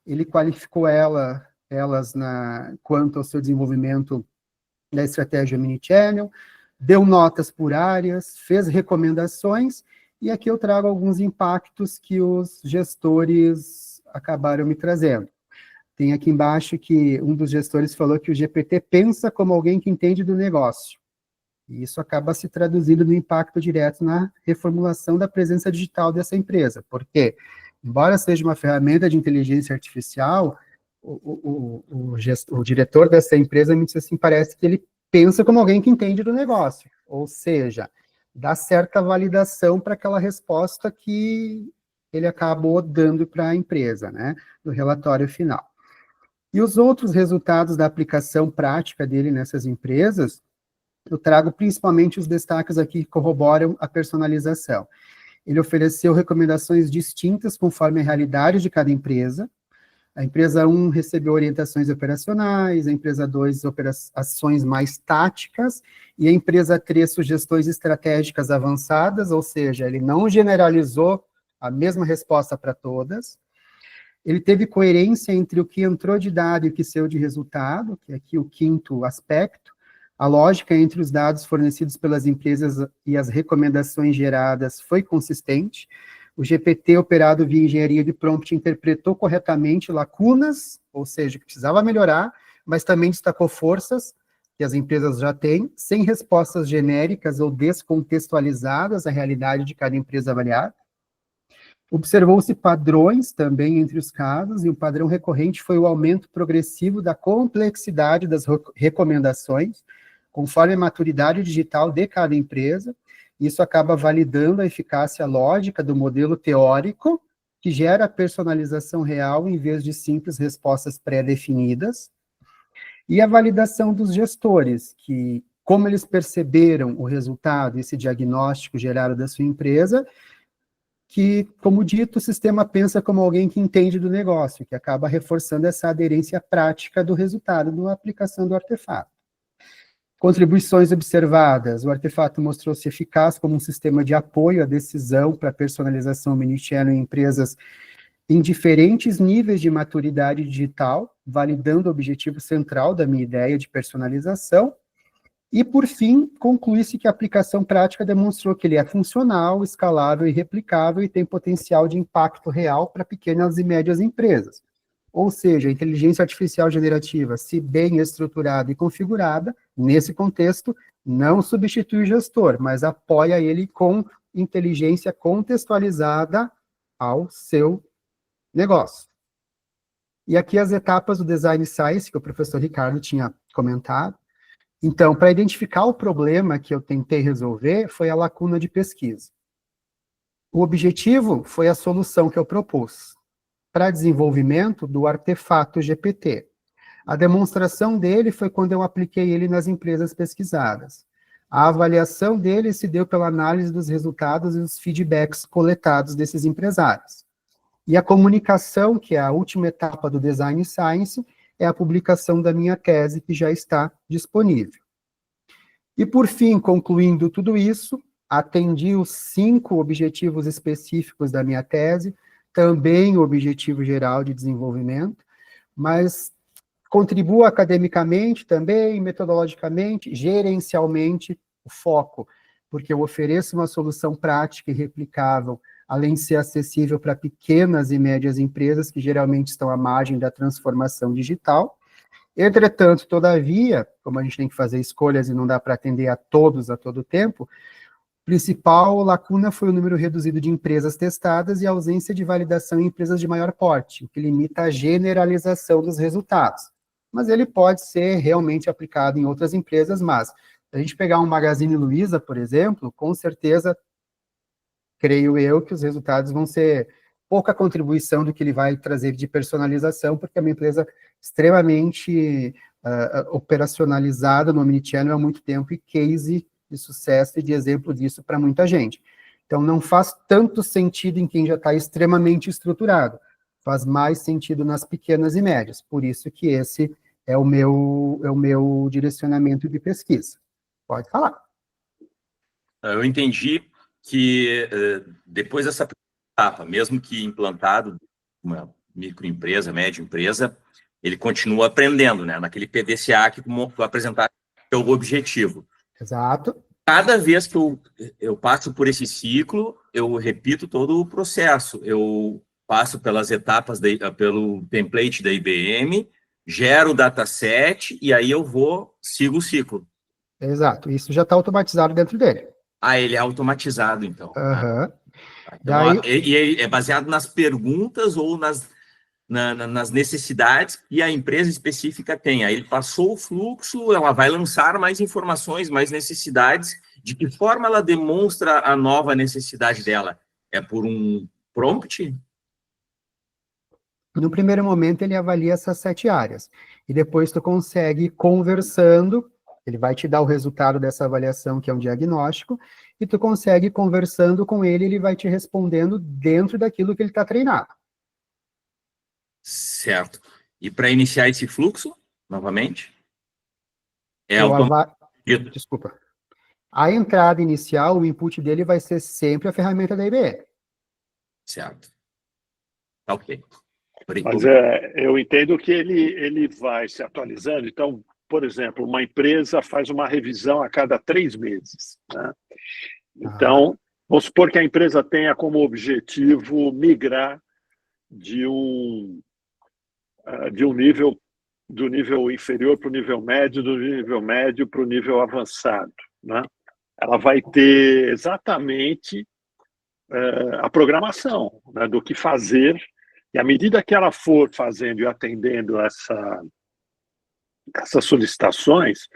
ele qualificou elas quanto ao seu desenvolvimento da estratégia Omnichannel, deu notas por áreas, fez recomendações, e aqui eu trago alguns impactos que os gestores acabaram me trazendo. Tem aqui embaixo que um dos gestores falou que o GPT pensa como alguém que entende do negócio. E isso acaba se traduzindo no impacto direto na reformulação da presença digital dessa empresa. Porque, embora seja uma ferramenta de inteligência artificial, o diretor dessa empresa me disse assim, parece que ele pensa como alguém que entende do negócio. Ou seja, dá certa validação para aquela resposta que ele acabou dando para a empresa, né, no relatório final. E os outros resultados da aplicação prática dele nessas empresas, eu trago principalmente os destaques aqui que corroboram a personalização. Ele ofereceu recomendações distintas conforme a realidade de cada empresa. A empresa 1 recebeu orientações operacionais, a empresa 2 ações mais táticas, e a empresa 3 sugestões estratégicas avançadas, ou seja, ele não generalizou a mesma resposta para todas. Ele teve coerência entre o que entrou de dado e o que saiu de resultado, que é aqui o 5º aspecto. A lógica entre os dados fornecidos pelas empresas e as recomendações geradas foi consistente. O GPT, operado via engenharia de prompt, interpretou corretamente lacunas, ou seja, que precisava melhorar, mas também destacou forças que as empresas já têm, sem respostas genéricas ou descontextualizadas à realidade de cada empresa avaliada. Observou-se padrões também entre os casos, e o padrão recorrente foi o aumento progressivo da complexidade das recomendações, conforme a maturidade digital de cada empresa. Isso acaba validando a eficácia lógica do modelo teórico, que gera a personalização real em vez de simples respostas pré-definidas. E a validação dos gestores, que, como eles perceberam o resultado, esse diagnóstico gerado da sua empresa, que, como dito, o sistema pensa como alguém que entende do negócio, que acaba reforçando essa aderência prática do resultado da aplicação do artefato. Contribuições observadas. O artefato mostrou-se eficaz como um sistema de apoio à decisão para personalização omnichannel em empresas em diferentes níveis de maturidade digital, validando o objetivo central da minha ideia de personalização. E, por fim, conclui-se que a aplicação prática demonstrou que ele é funcional, escalável e replicável e tem potencial de impacto real para pequenas e médias empresas. Ou seja, a inteligência artificial generativa, se bem estruturada e configurada, nesse contexto, não substitui o gestor, mas apoia ele com inteligência contextualizada ao seu negócio. E aqui as etapas do Design Science, que o professor Ricardo tinha comentado. Então, para identificar o problema que eu tentei resolver, foi a lacuna de pesquisa. O objetivo foi a solução que eu propus, para desenvolvimento do artefato GPT. A demonstração dele foi quando eu apliquei ele nas empresas pesquisadas. A avaliação dele se deu pela análise dos resultados e os feedbacks coletados desses empresários. E a comunicação, que é a última etapa do Design Science, é a publicação da minha tese, que já está disponível. E, por fim, concluindo tudo isso, atendi os 5 objetivos específicos da minha tese, também o objetivo geral de desenvolvimento, mas contribuo academicamente também, metodologicamente, gerencialmente, o foco, porque eu ofereço uma solução prática e replicável, além de ser acessível para pequenas e médias empresas, que geralmente estão à margem da transformação digital. Entretanto, todavia, como a gente tem que fazer escolhas e não dá para atender a todos a todo tempo, principal lacuna foi o número reduzido de empresas testadas e a ausência de validação em empresas de maior porte, o que limita a generalização dos resultados. Mas ele pode ser realmente aplicado em outras empresas, mas se a gente pegar um Magazine Luiza, por exemplo, com certeza, creio eu, que os resultados vão ser pouca contribuição do que ele vai trazer de personalização, porque é uma empresa extremamente operacionalizada no Omnichannel há muito tempo e case de sucesso e de exemplo disso para muita gente. Então, não faz tanto sentido em quem já está extremamente estruturado, faz mais sentido nas pequenas e médias, por isso que esse é o meu direcionamento de pesquisa. Pode falar. Eu entendi que depois dessa etapa, mesmo que implantado uma microempresa, média empresa, ele continua aprendendo, né? Naquele PDCA que tu apresentaste, que é o objetivo. Exato. Cada vez que eu passo por esse ciclo, eu repito todo o processo. Eu passo pelas etapas, pelo template da IBM, gero o dataset e aí eu sigo o ciclo. Exato, isso já está automatizado dentro dele. Ah, ele é automatizado, então. Aham. Então, e é baseado nas perguntas ou nas necessidades que a empresa específica tem. Aí ele passou o fluxo, ela vai lançar mais informações, mais necessidades. De que forma ela demonstra a nova necessidade dela? É por um prompt? No primeiro momento, ele avalia essas 7 áreas. E depois tu consegue conversando, ele vai te dar o resultado dessa avaliação, que é um diagnóstico, e tu consegue conversando com ele, ele vai te respondendo dentro daquilo que ele está treinado. Certo. E para iniciar esse fluxo, novamente? Desculpa. A entrada inicial, o input dele vai ser sempre a ferramenta da IBM. Certo. Ok. Mas eu entendo que ele vai se atualizando. Então, por exemplo, uma empresa faz uma revisão a cada 3 meses. Né? Então, vamos supor que a empresa tenha como objetivo migrar de um nível, do nível inferior para o nível médio, do nível médio para o nível avançado. Né? Ela vai ter exatamente a programação, né, do que fazer. E à medida que ela for fazendo e atendendo essas solicitações,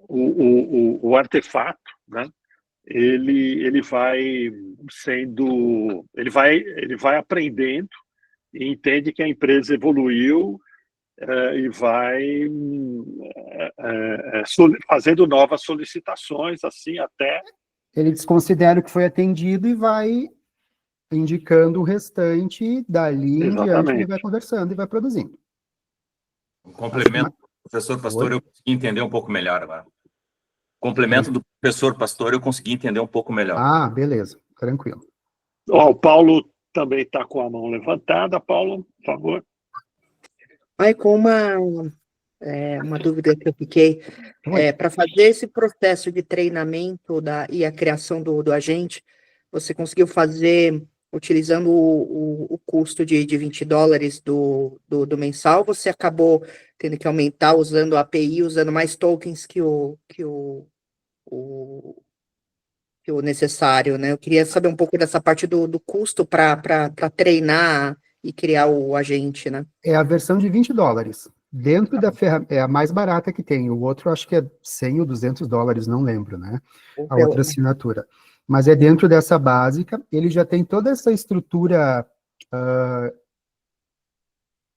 o artefato, né, ele vai aprendendo e entende que a empresa evoluiu e vai fazendo novas solicitações, assim até... Ele desconsidera o que foi atendido e vai indicando o restante, dali em diante ele vai conversando e vai produzindo. Um complemento do professor Pastor, eu consegui entender um pouco melhor agora. Complemento do professor Pastor, eu consegui entender um pouco melhor. Ah, beleza, tranquilo. O Paulo também está com a mão levantada. Paulo, por favor. Com uma dúvida que eu fiquei, para fazer esse processo de treinamento e a criação do agente, você conseguiu fazer utilizando o custo de $20 do mensal, você acabou tendo que aumentar usando a API, usando mais tokens que o o necessário, né? Eu queria saber um pouco dessa parte do custo para treinar e criar o agente, né? É a versão de $20. Dentro da ferramenta, é a mais barata que tem. O outro acho que é 100 ou $200, não lembro, né? A outra assinatura. Mas é dentro dessa básica, ele já tem toda essa estrutura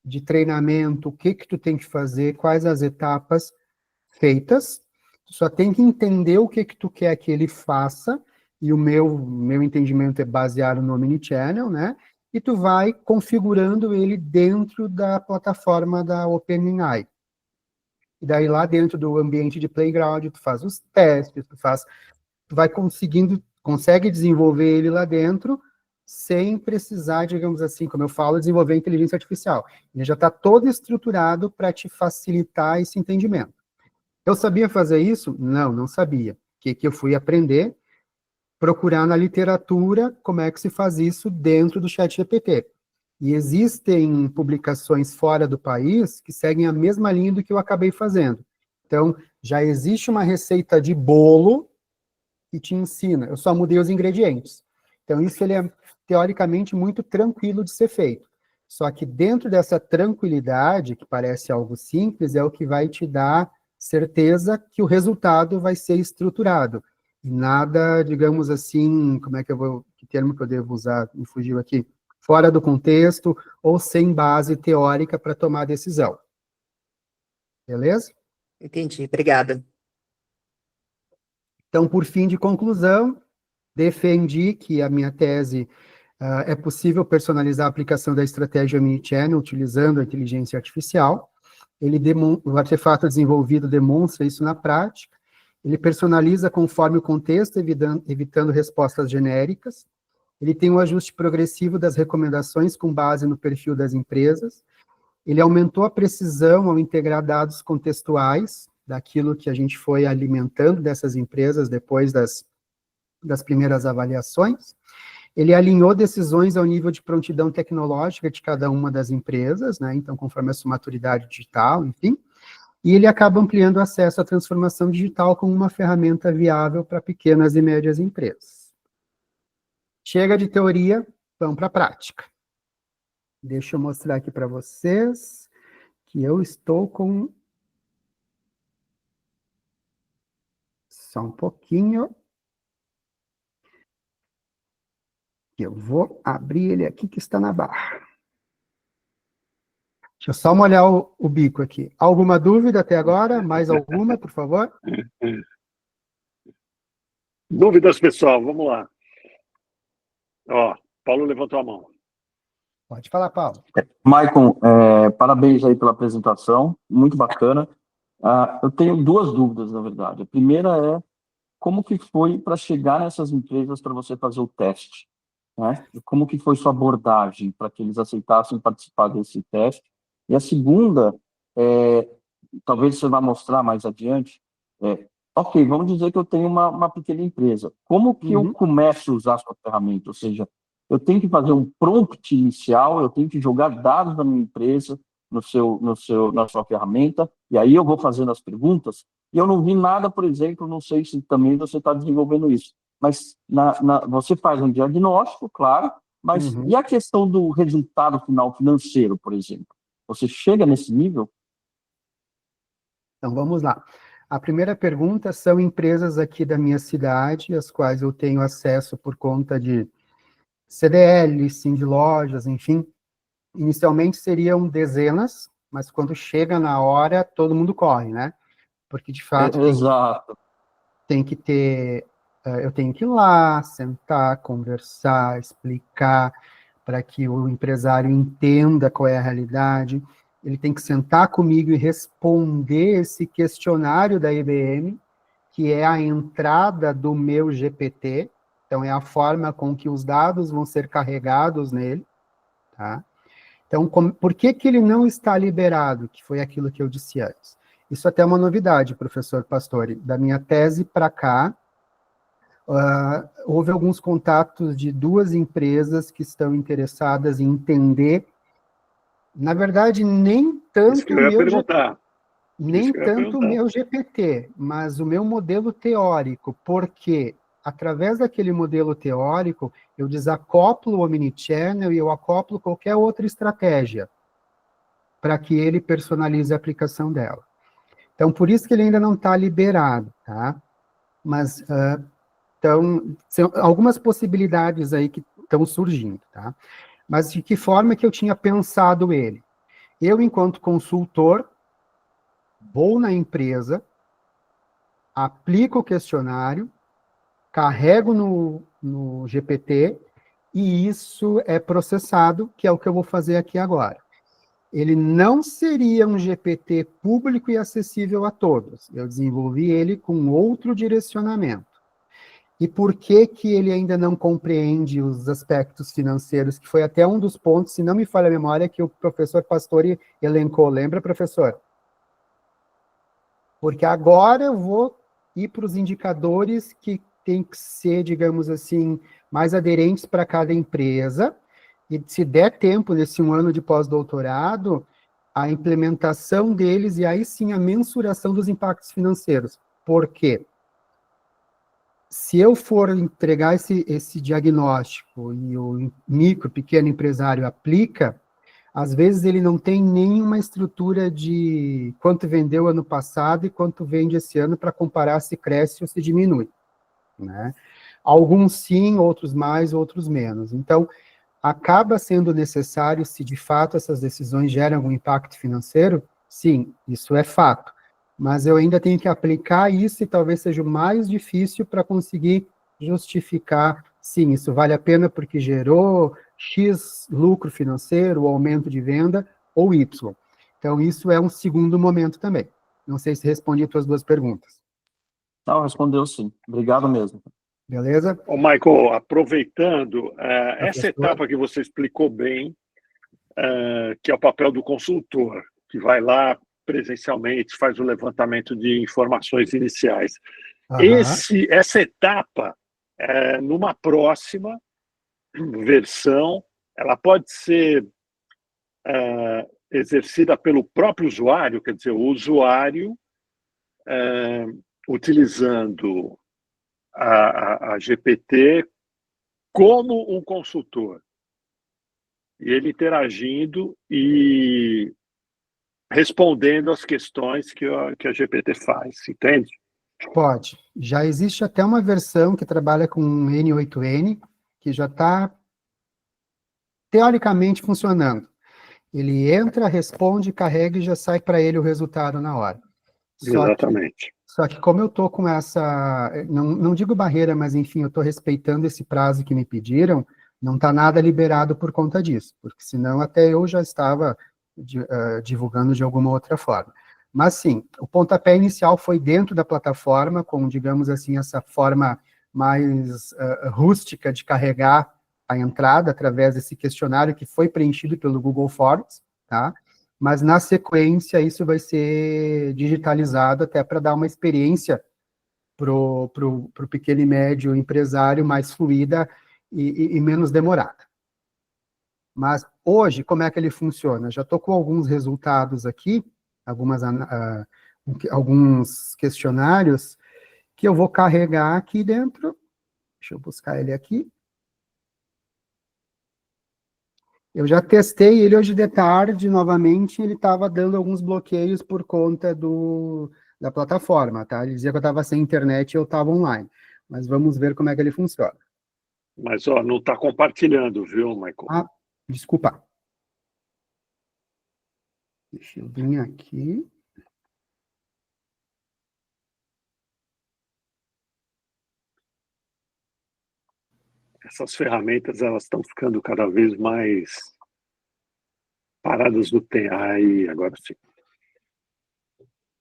de treinamento, o que tu tem que fazer, quais as etapas feitas. Tu só tem que entender o que tu quer que ele faça, e o meu entendimento é baseado no Omnichannel, né? E tu vai configurando ele dentro da plataforma da OpenAI. E daí lá dentro do ambiente de playground, tu faz os testes, tu vai consegue desenvolver ele lá dentro, sem precisar, digamos assim, como eu falo, desenvolver inteligência artificial. Ele já está todo estruturado para te facilitar esse entendimento. Eu sabia fazer isso? Não, não sabia. O que eu fui aprender? Procurar na literatura como é que se faz isso dentro do ChatGPT. E existem publicações fora do país que seguem a mesma linha do que eu acabei fazendo. Então, já existe uma receita de bolo que te ensina. Eu só mudei os ingredientes. Então, isso ele é, teoricamente, muito tranquilo de ser feito. Só que dentro dessa tranquilidade, que parece algo simples, é o que vai te dar certeza que o resultado vai ser estruturado. E nada, digamos assim, que termo que eu devo usar, me fugiu aqui, fora do contexto ou sem base teórica para tomar decisão. Beleza? Entendi, obrigada. Então, por fim de conclusão, defendi que a minha tese é possível personalizar a aplicação da estratégia Omnichannel utilizando a inteligência artificial. O artefato desenvolvido demonstra isso na prática. Ele personaliza conforme o contexto, evitando respostas genéricas. Ele tem um ajuste progressivo das recomendações com base no perfil das empresas. Ele aumentou a precisão ao integrar dados contextuais daquilo que a gente foi alimentando dessas empresas depois das primeiras avaliações. Ele alinhou decisões ao nível de prontidão tecnológica de cada uma das empresas, né? Então, conforme a sua maturidade digital, enfim. E ele acaba ampliando o acesso à transformação digital como uma ferramenta viável para pequenas e médias empresas. Chega de teoria, vamos para a prática. Deixa eu mostrar aqui para vocês que eu estou com... Só um pouquinho. Eu vou abrir ele aqui que está na barra. Deixa eu só molhar o bico aqui. Alguma dúvida até agora? Mais alguma, por favor? Dúvidas, pessoal? Vamos lá. Ó, Paulo levantou a mão. Pode falar, Paulo. Maicon, parabéns aí pela apresentação, muito bacana. Eu tenho duas dúvidas, na verdade. A primeira é como que foi para chegar nessas empresas para você fazer o teste, né? Como que foi sua abordagem para que eles aceitassem participar desse teste? E a segunda, talvez você vá mostrar mais adiante, ok, vamos dizer que eu tenho uma pequena empresa. Como que eu começo a usar a sua ferramenta? Ou seja, eu tenho que fazer um prompt inicial, eu tenho que jogar dados da minha empresa na sua ferramenta, e aí eu vou fazendo as perguntas, e eu não vi nada, por exemplo, não sei se também você está desenvolvendo isso, mas você faz um diagnóstico, claro, mas e a questão do resultado final financeiro, por exemplo? Você chega nesse nível? Então, vamos lá. A primeira pergunta são empresas aqui da minha cidade, as quais eu tenho acesso por conta de CDL, sim, de lojas, enfim. Inicialmente seriam dezenas, mas quando chega na hora, todo mundo corre, né? Porque, de fato, tem que ter... Eu tenho que ir lá, sentar, conversar, explicar, para que o empresário entenda qual é a realidade. Ele tem que sentar comigo e responder esse questionário da IBM, que é a entrada do meu GPT, então é a forma com que os dados vão ser carregados nele, tá? Então, por que ele não está liberado? Que foi aquilo que eu disse antes. Isso até é uma novidade, professor Pastore. Da minha tese para cá, houve alguns contatos de duas empresas que estão interessadas em entender, na verdade, nem tanto o meu GPT, mas o meu modelo teórico, porque através daquele modelo teórico, eu desacoplo o Omnichannel e eu acoplo qualquer outra estratégia para que ele personalize a aplicação dela. Então, por isso que ele ainda não está liberado, tá? Mas, então, são algumas possibilidades aí que estão surgindo, tá? Mas de que forma que eu tinha pensado ele? Eu, enquanto consultor, vou na empresa, aplico o questionário, carrego no GPT, e isso é processado, que é o que eu vou fazer aqui agora. Ele não seria um GPT público e acessível a todos. Eu desenvolvi ele com outro direcionamento. E por que que ele ainda não compreende os aspectos financeiros, que foi até um dos pontos, se não me falha a memória, que o professor Pastore elencou. Lembra, professor? Porque agora eu vou ir para os indicadores que tem que ser, digamos assim, mais aderentes para cada empresa, e se der tempo, nesse 1 ano de pós-doutorado, a implementação deles e aí sim a mensuração dos impactos financeiros. Por quê? Se eu for entregar esse diagnóstico e o micro, pequeno empresário aplica, às vezes ele não tem nenhuma estrutura de quanto vendeu ano passado e quanto vende esse ano para comparar se cresce ou se diminui, né? Alguns sim, outros mais, outros menos. Então, acaba sendo necessário, se de fato essas decisões geram algum impacto financeiro, sim, isso é fato. Mas eu ainda tenho que aplicar isso e talvez seja o mais difícil para conseguir justificar, sim, isso vale a pena porque gerou X lucro financeiro, aumento de venda, ou Y. Então, isso é um segundo momento também. Não sei se respondi as tuas duas perguntas. Não, respondeu sim. Obrigado mesmo. Beleza? Ô, Michael, aproveitando, essa Professor? etapa que você explicou bem, que é o papel do consultor, que vai lá presencialmente, faz o levantamento de informações iniciais. Aham. Essa etapa, numa próxima versão, ela pode ser exercida pelo próprio usuário, quer dizer, o usuário utilizando a GPT como um consultor, e ele interagindo e respondendo às questões que a GPT faz, entende? Pode. Já existe até uma versão que trabalha com N8N, que já está teoricamente funcionando. Ele entra, responde, carrega e já sai para ele o resultado na hora. Exatamente. Só que como eu estou com essa, não digo barreira, mas enfim, eu estou respeitando esse prazo que me pediram, não está nada liberado por conta disso, porque senão até eu já estava divulgando de alguma outra forma. Mas sim, o pontapé inicial foi dentro da plataforma, com, digamos assim, essa forma mais rústica de carregar a entrada através desse questionário que foi preenchido pelo Google Forms, tá? Mas na sequência isso vai ser digitalizado até para dar uma experiência pro pequeno e médio empresário mais fluida e menos demorada. Mas hoje, como é que ele funciona? Já estou com alguns resultados aqui, alguns questionários, que eu vou carregar aqui dentro. Deixa eu buscar ele aqui. Eu já testei ele hoje de tarde, novamente, ele estava dando alguns bloqueios por conta da plataforma, tá? Ele dizia que eu estava sem internet e eu estava online. Mas vamos ver como é que ele funciona. Mas, ó, não está compartilhando, viu, Michael? Ah, desculpa. Deixa eu vir aqui. Essas ferramentas, elas estão ficando cada vez mais paradas no tempo. Aí, agora sim.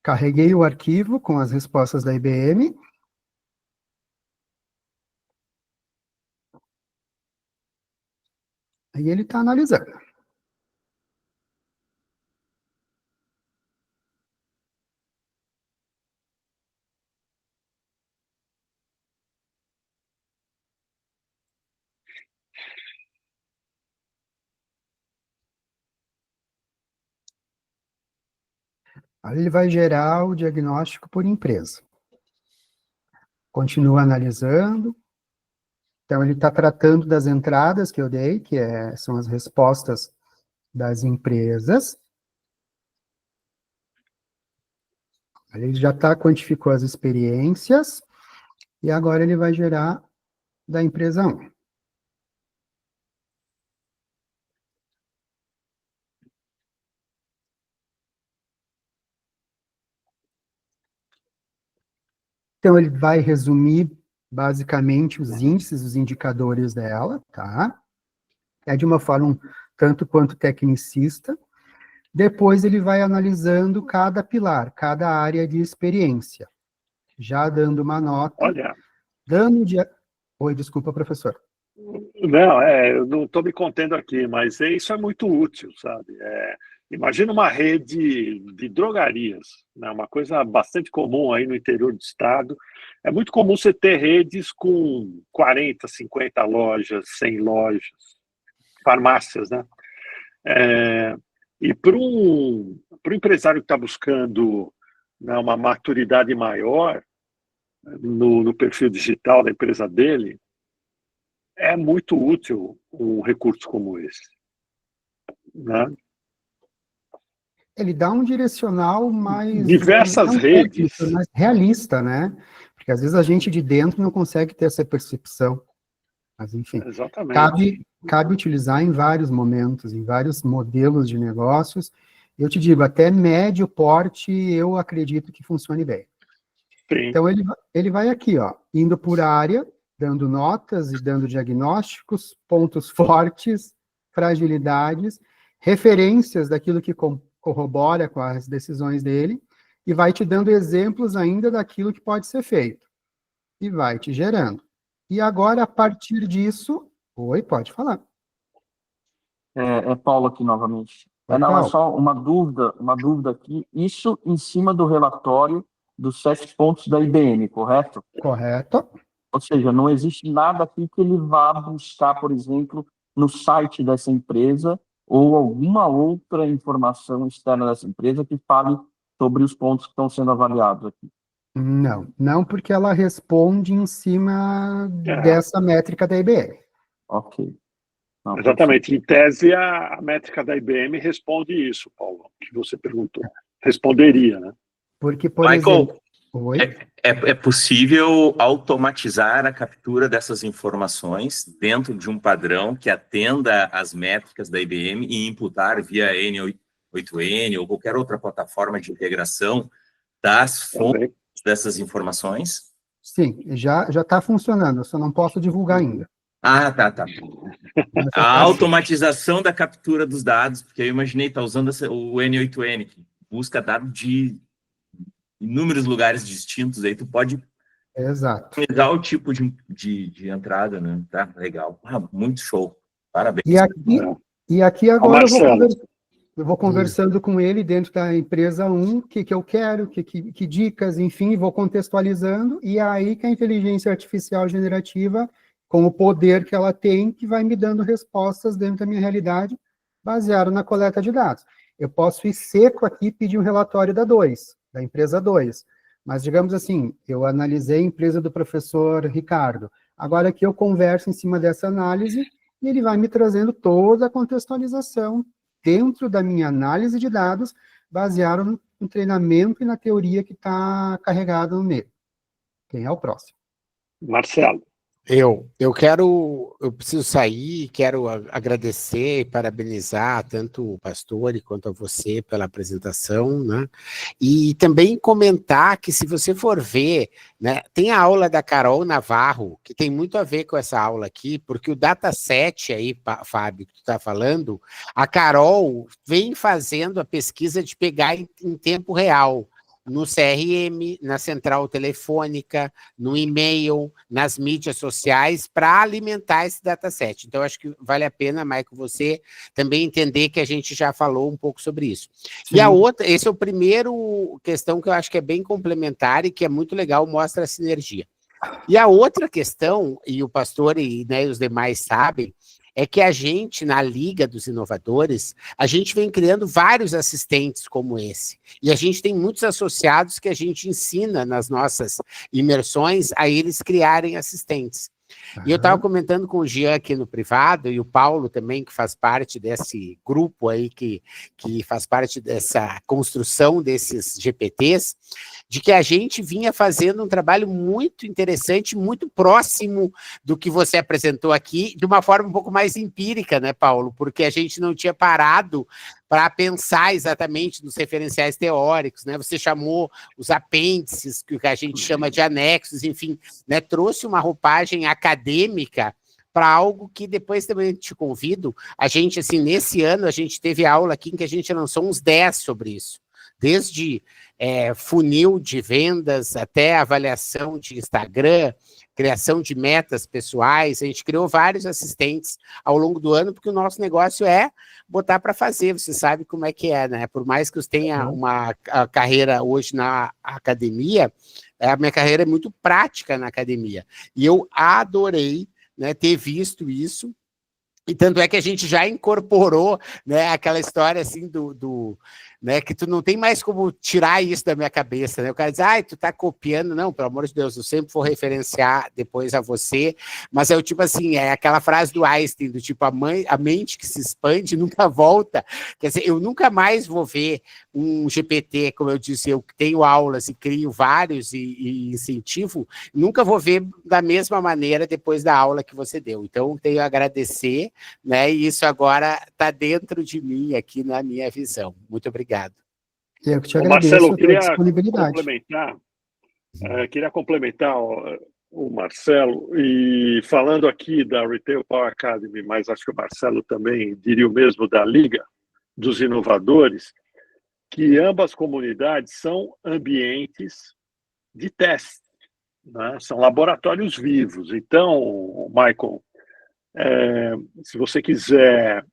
Carreguei o arquivo com as respostas da IBM. Aí ele está analisando. Aí ele vai gerar o diagnóstico por empresa. Continua analisando. Então, ele está tratando das entradas que eu dei, são as respostas das empresas. Ele já quantificou as experiências, e agora ele vai gerar da empresa 1. Então, ele vai resumir, basicamente, os índices, os indicadores dela, tá? É de uma forma um tanto quanto tecnicista. Depois, ele vai analisando cada pilar, cada área de experiência, já dando uma nota. Olha... Oi, desculpa, professor. Não, eu não estou me contendo aqui, mas isso é muito útil, sabe? Imagina uma rede de drogarias, né? Uma coisa bastante comum aí no interior do estado. É muito comum você ter redes com 40, 50 lojas, 100 lojas, farmácias, né? E para um empresário que está buscando, né, uma maturidade maior no perfil digital da empresa dele, é muito útil um recurso como esse, né? Ele dá um direcional mais... Diversas redes. Técnico, mais realista, né? Porque às vezes a gente de dentro não consegue ter essa percepção. Mas, enfim, exatamente. Cabe utilizar em vários momentos, em vários modelos de negócios. Eu te digo, até médio porte, eu acredito que funcione bem. Sim. Então, ele vai aqui, ó, indo por área, dando notas e dando diagnósticos, pontos fortes, fragilidades, referências daquilo que corrobora com as decisões dele, e vai te dando exemplos ainda daquilo que pode ser feito. E vai te gerando. E agora, a partir disso... Oi, pode falar. Paulo aqui novamente. Não, é só uma dúvida aqui. Isso em cima do relatório dos 7 pontos da IBM, correto? Correto. Ou seja, não existe nada aqui que ele vá buscar, por exemplo, no site dessa empresa ou alguma outra informação externa dessa empresa que fale sobre os pontos que estão sendo avaliados aqui. Não porque ela responde em cima dessa métrica da IBM. Ok. Não, exatamente. Em tese, a métrica da IBM responde isso, Paulo, que você perguntou. Responderia, né? Porque, por Michael, exemplo... Oi? É possível automatizar a captura dessas informações dentro de um padrão que atenda às métricas da IBM e imputar via N8N ou qualquer outra plataforma de integração das fontes dessas informações? Sim, já está funcionando, eu só não posso divulgar ainda. Ah, tá. A automatização da captura dos dados, porque eu imaginei, tá usando o N8N, que busca dados de inúmeros lugares distintos, aí tu pode pegar o tipo de entrada, né? Tá, legal. muito show. Parabéns. E aqui agora eu vou conversando com ele dentro da empresa 1, o que eu quero, que dicas, enfim, vou contextualizando, e é aí que a inteligência artificial generativa, com o poder que ela tem, que vai me dando respostas dentro da minha realidade, baseado na coleta de dados. Eu posso ir seco aqui e pedir um relatório da empresa 2. Mas, digamos assim, eu analisei a empresa do professor Ricardo. Agora aqui eu converso em cima dessa análise e ele vai me trazendo toda a contextualização dentro da minha análise de dados, baseado no treinamento e na teoria que está carregada no meio. Quem é o próximo? Marcelo. Eu preciso sair, quero agradecer e parabenizar tanto o Pastore quanto a você pela apresentação, né? E também comentar que se você for ver, né, tem a aula da Carol Navarro, que tem muito a ver com essa aula aqui, porque o dataset aí, Fábio, que tu está falando, a Carol vem fazendo a pesquisa de pegar em tempo real, no CRM, na central telefônica, no e-mail, nas mídias sociais, para alimentar esse dataset. Então, acho que vale a pena, Michael, você também entender que a gente já falou um pouco sobre isso. Sim. E a outra, esse é o primeiro questão que eu acho que é bem complementar e que é muito legal, mostra a sinergia. E a outra questão, e o pastor e, né, os demais sabem, é que a gente, na Liga dos Inovadores, a gente vem criando vários assistentes como esse. E a gente tem muitos associados que a gente ensina nas nossas imersões a eles criarem assistentes. E eu estava comentando com o Jean aqui no privado, e o Paulo também, que faz parte desse grupo aí, que faz parte dessa construção desses GPTs, de que a gente vinha fazendo um trabalho muito interessante, muito próximo do que você apresentou aqui, de uma forma um pouco mais empírica, né, Paulo? Porque a gente não tinha parado para pensar exatamente nos referenciais teóricos, né? Você chamou os apêndices, que a gente chama de anexos, enfim, né? Trouxe uma roupagem acadêmica para algo que depois também te convido. A gente, assim, nesse ano, a gente teve aula aqui em que a gente lançou uns 10 sobre isso. Desde funil de vendas até avaliação de Instagram, criação de metas pessoais, a gente criou vários assistentes ao longo do ano, porque o nosso negócio é botar para fazer, você sabe como é que é, né? Por mais que eu tenha uma carreira hoje na academia, a minha carreira é muito prática na academia, e eu adorei, né, ter visto isso, e tanto é que a gente já incorporou, né, aquela história assim né, que tu não tem mais como tirar isso da minha cabeça, né? O cara diz, tu tá copiando. Não, pelo amor de Deus, eu sempre vou referenciar depois a você, mas é o tipo assim, é aquela frase do Einstein, do tipo, a mente que se expande nunca volta. Quer dizer, eu nunca mais vou ver um GPT, como eu disse, eu tenho aulas e crio vários e incentivo, nunca vou ver da mesma maneira depois da aula que você deu. Então, tenho a agradecer, né, e isso agora está dentro de mim, aqui na minha visão. Muito obrigado. Eu que te agradeço. Marcelo, a tua disponibilidade. Queria complementar o Marcelo, e falando aqui da Retail Power Academy, mas acho que o Marcelo também diria o mesmo da Liga dos Inovadores, que ambas comunidades são ambientes de teste, né? São laboratórios vivos. Então, Michael, se você quiser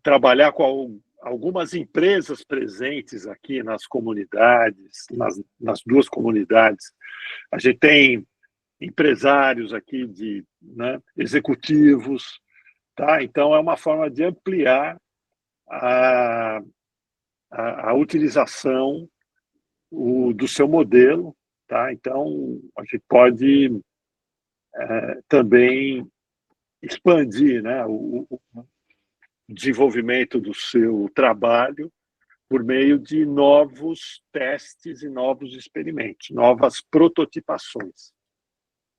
trabalhar com algumas empresas presentes aqui nas comunidades, nas duas comunidades, a gente tem empresários aqui, né, executivos, tá? Então é uma forma de ampliar a utilização do seu modelo, tá? Então a gente pode também expandir, né, o desenvolvimento do seu trabalho por meio de novos testes e novos experimentos, novas prototipações.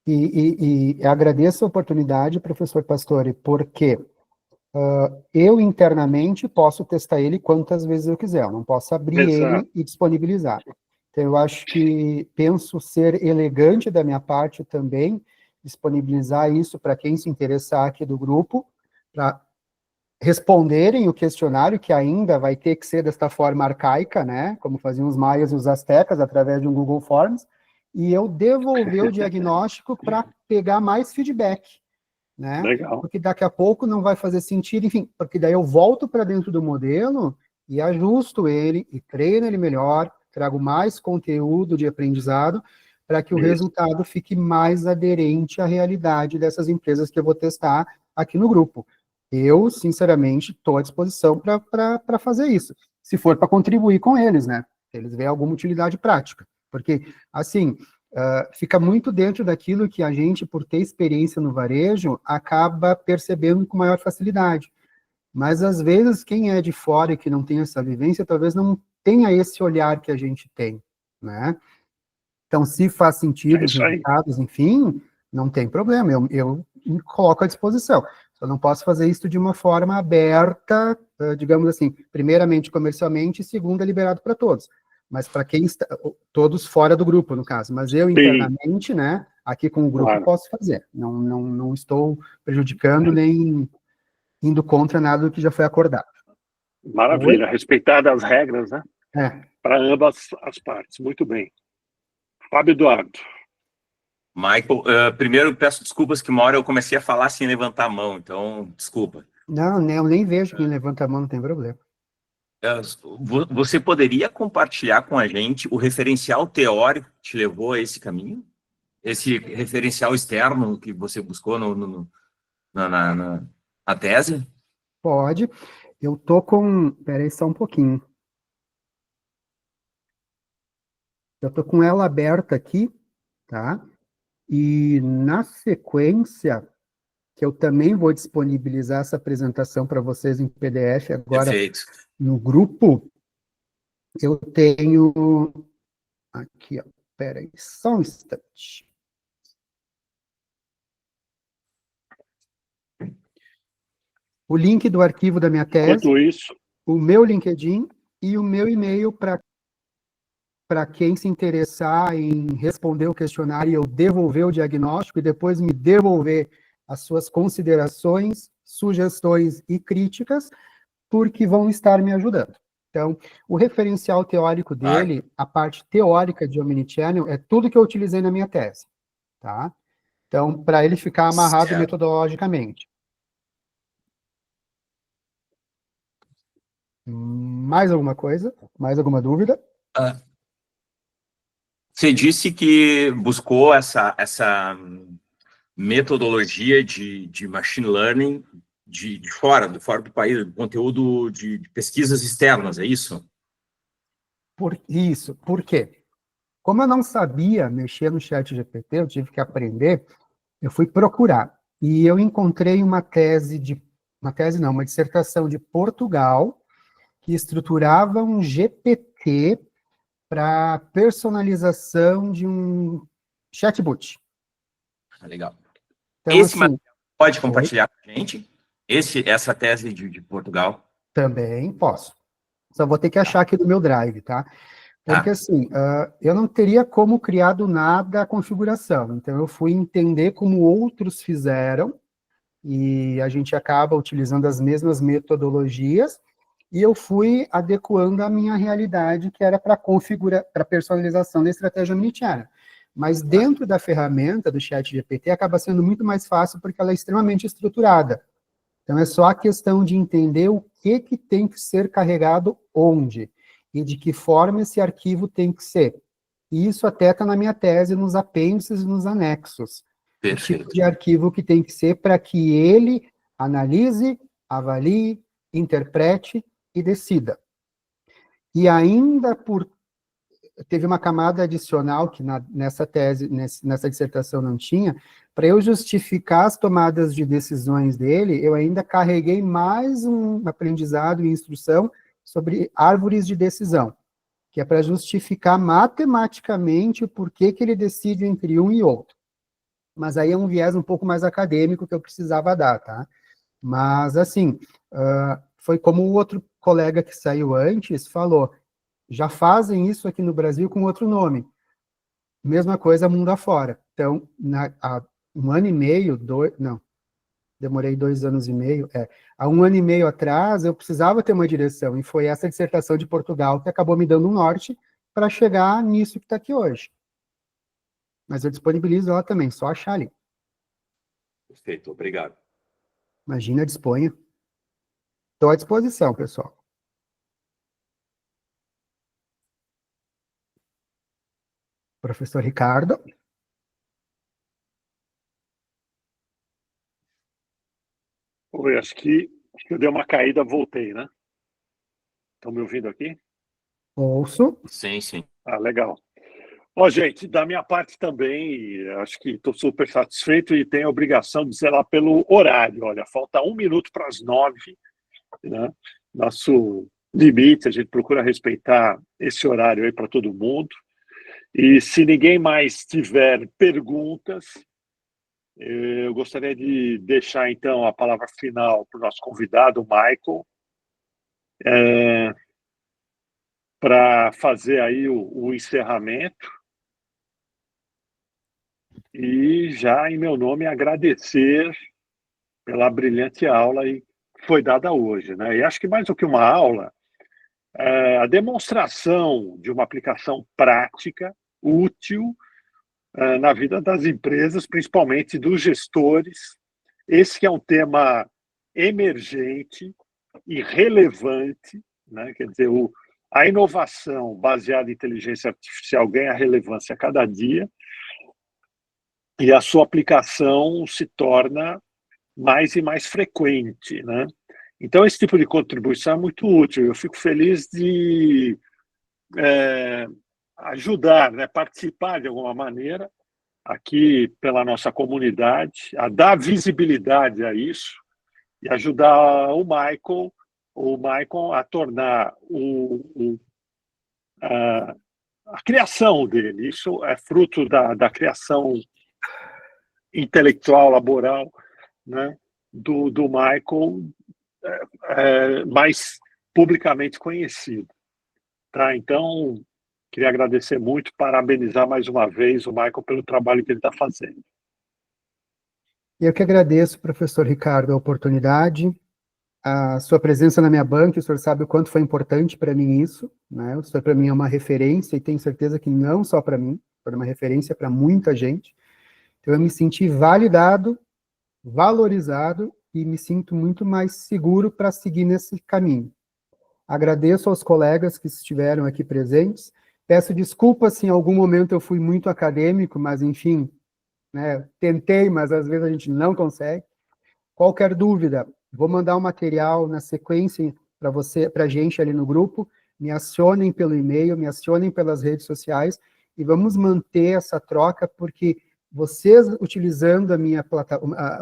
E agradeço a oportunidade, professor Pastore, porque eu internamente posso testar ele quantas vezes eu quiser, eu não posso abrir ele e disponibilizar. Então, eu acho que penso ser elegante da minha parte também disponibilizar isso para quem se interessar aqui do grupo, para responderem o questionário, que ainda vai ter que ser desta forma arcaica, né, como faziam os maias e os astecas, através de um Google Forms, e eu devolver o diagnóstico para pegar mais feedback, né? Legal. Porque daqui a pouco não vai fazer sentido, enfim, porque daí eu volto para dentro do modelo e ajusto ele, e treino ele melhor, trago mais conteúdo de aprendizado, para que o resultado fique mais aderente à realidade dessas empresas que eu vou testar aqui no grupo. Eu, sinceramente, estou à disposição para fazer isso, se for para contribuir com eles, né? Se eles veem alguma utilidade prática. Porque, assim, fica muito dentro daquilo que a gente, por ter experiência no varejo, acaba percebendo com maior facilidade. Mas, às vezes, quem é de fora e que não tem essa vivência, talvez não tenha esse olhar que a gente tem, né? Então, se faz sentido os resultados, enfim, não tem problema, eu me coloco à disposição. Só não posso fazer isso de uma forma aberta, digamos assim, primeiramente comercialmente, e segunda, liberado para todos. Mas para quem está, todos fora do grupo, no caso. Mas eu, internamente, né, aqui com o grupo, posso fazer. Não estou prejudicando nem indo contra nada do que já foi acordado. Maravilha, respeitar as regras, né? Para ambas as partes. Muito bem. Fábio Eduardo. Michael, primeiro peço desculpas que uma hora eu comecei a falar sem levantar a mão, então desculpa. Não, eu nem vejo quem levanta a mão, não tem problema. Você poderia compartilhar com a gente o referencial teórico que te levou a esse caminho? Esse referencial externo que você buscou na tese? Pode. Eu tô com... Peraí só um pouquinho. Eu tô com ela aberta aqui, tá? E na sequência, que eu também vou disponibilizar essa apresentação para vocês em PDF agora Perfeito. no grupo, eu tenho aqui, ó, peraí, só um instante. O link do arquivo da minha tese, Enquanto isso, o meu LinkedIn e o meu e-mail para quem se interessar em responder o questionário e eu devolver o diagnóstico e depois me devolver as suas considerações, sugestões e críticas, porque vão estar me ajudando. Então, o referencial teórico dele, a parte teórica de Omnichannel, é tudo que eu utilizei na minha tese, tá? Então, para ele ficar amarrado Certo. metodologicamente. Mais alguma coisa? Mais alguma dúvida? Você disse que buscou essa metodologia de machine learning de fora do país, do conteúdo de pesquisas externas, é isso? Isso. Por quê? Como eu não sabia mexer no chat GPT, eu tive que aprender, eu fui procurar. E eu encontrei uma dissertação de Portugal, que estruturava um GPT para personalização de um chatbot. Legal. Então, Esse assim, pode compartilhar com a gente? Essa tese de Portugal? também posso. Só vou ter que achar aqui no meu Drive, tá? Porque, assim, eu não teria como criar do nada a configuração. Então, eu fui entender como outros fizeram, e a gente acaba utilizando as mesmas metodologias, e eu fui adequando a minha realidade, que era para personalização da estratégia omnichannel. Mas dentro da ferramenta do ChatGPT acaba sendo muito mais fácil porque ela é extremamente estruturada. Então é só a questão de entender o que tem que ser carregado onde e de que forma esse arquivo tem que ser. E isso até está na minha tese, nos apêndices e nos anexos. Perfeito. O tipo de arquivo que tem que ser para que ele analise, avalie, interprete e decida. E ainda teve uma camada adicional que nessa tese, nessa dissertação não tinha, para eu justificar as tomadas de decisões dele, eu ainda carreguei mais um aprendizado e instrução sobre árvores de decisão, que é para justificar matematicamente o porquê que ele decide entre um e outro. Mas aí é um viés um pouco mais acadêmico que eu precisava dar, tá? Mas, assim, foi como o outro colega que saiu antes falou, já fazem isso aqui no Brasil com outro nome. Mesma coisa mundo afora. Então, há um ano e meio, demorei 2 anos e meio, há um ano e meio atrás, eu precisava ter uma direção, e foi essa dissertação de Portugal que acabou me dando um norte para chegar nisso que está aqui hoje. Mas eu disponibilizo ela também, só achar ali. Perfeito, obrigado. Imagina, disponha. Estou à disposição, pessoal. Professor Ricardo. Oi, acho que eu dei uma caída, voltei, né? Estão me ouvindo aqui? Ouço. Sim, sim. Ah, legal. Ó, gente, da minha parte também, acho que estou super satisfeito e tenho a obrigação de zelar pelo horário. Olha, falta 1 minuto para as 9, né? Nosso limite, a gente procura respeitar esse horário aí para todo mundo. E se ninguém mais tiver perguntas, eu gostaria de deixar, então, a palavra final para o nosso convidado, o Michael, para fazer aí o encerramento. E já, em meu nome, agradecer pela brilhante aula que foi dada hoje, né? E acho que mais do que uma aula, a demonstração de uma aplicação prática, útil, na vida das empresas, principalmente dos gestores. Esse que é um tema emergente e relevante, né? Quer dizer, a inovação baseada em inteligência artificial ganha relevância a cada dia e a sua aplicação se torna mais e mais frequente, né? Então, esse tipo de contribuição é muito útil. Eu fico feliz de ajudar, né, participar de alguma maneira aqui pela nossa comunidade, a dar visibilidade a isso e ajudar o Michael a tornar a criação dele. Isso é fruto da criação intelectual, laboral, né, do Michael, mais publicamente conhecido. Tá? Então, queria agradecer muito, parabenizar mais uma vez o Michael pelo trabalho que ele está fazendo. Eu que agradeço, professor Ricardo, a oportunidade, a sua presença na minha banca. O senhor sabe o quanto foi importante para mim isso, né? O senhor para mim é uma referência, e tenho certeza que não só para mim, foi uma referência para muita gente. Então, eu me senti validado, valorizado, e me sinto muito mais seguro para seguir nesse caminho. Agradeço aos colegas que estiveram aqui presentes. Peço desculpas se em algum momento eu fui muito acadêmico, mas, enfim, né, tentei, mas às vezes a gente não consegue. Qualquer dúvida, vou mandar um material na sequência para a gente ali no grupo. Me acionem pelo e-mail, me acionem pelas redes sociais e vamos manter essa troca, porque vocês utilizando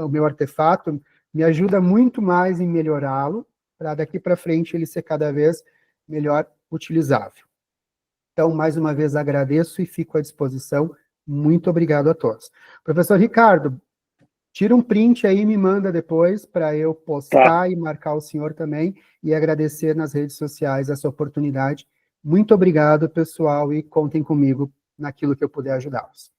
o meu artefato me ajuda muito mais em melhorá-lo, para daqui para frente ele ser cada vez melhor utilizável. Então, mais uma vez, agradeço e fico à disposição. Muito obrigado a todos. Professor Ricardo, tira um print aí e me manda depois para eu postar e marcar o senhor também e agradecer nas redes sociais essa oportunidade. Muito obrigado, pessoal, e contem comigo naquilo que eu puder ajudá-los.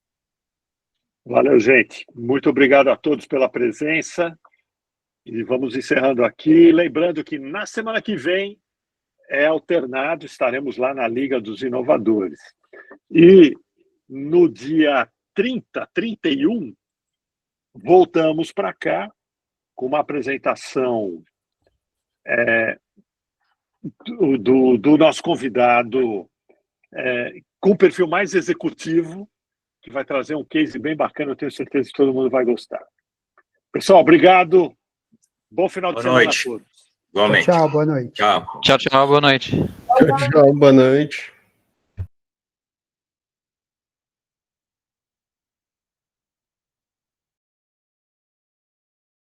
Valeu, gente. Muito obrigado a todos pela presença. E vamos encerrando aqui. Lembrando que na semana que vem é alternado, estaremos lá na Liga dos Inovadores. E no dia 31, voltamos para cá com uma apresentação do nosso convidado com perfil mais executivo, que vai trazer um case bem bacana, eu tenho certeza que todo mundo vai gostar. Pessoal, obrigado. Bom final de semana a todos. Igualmente. Tchau, boa noite. Tchau. Tchau, boa noite. Tchau, boa noite.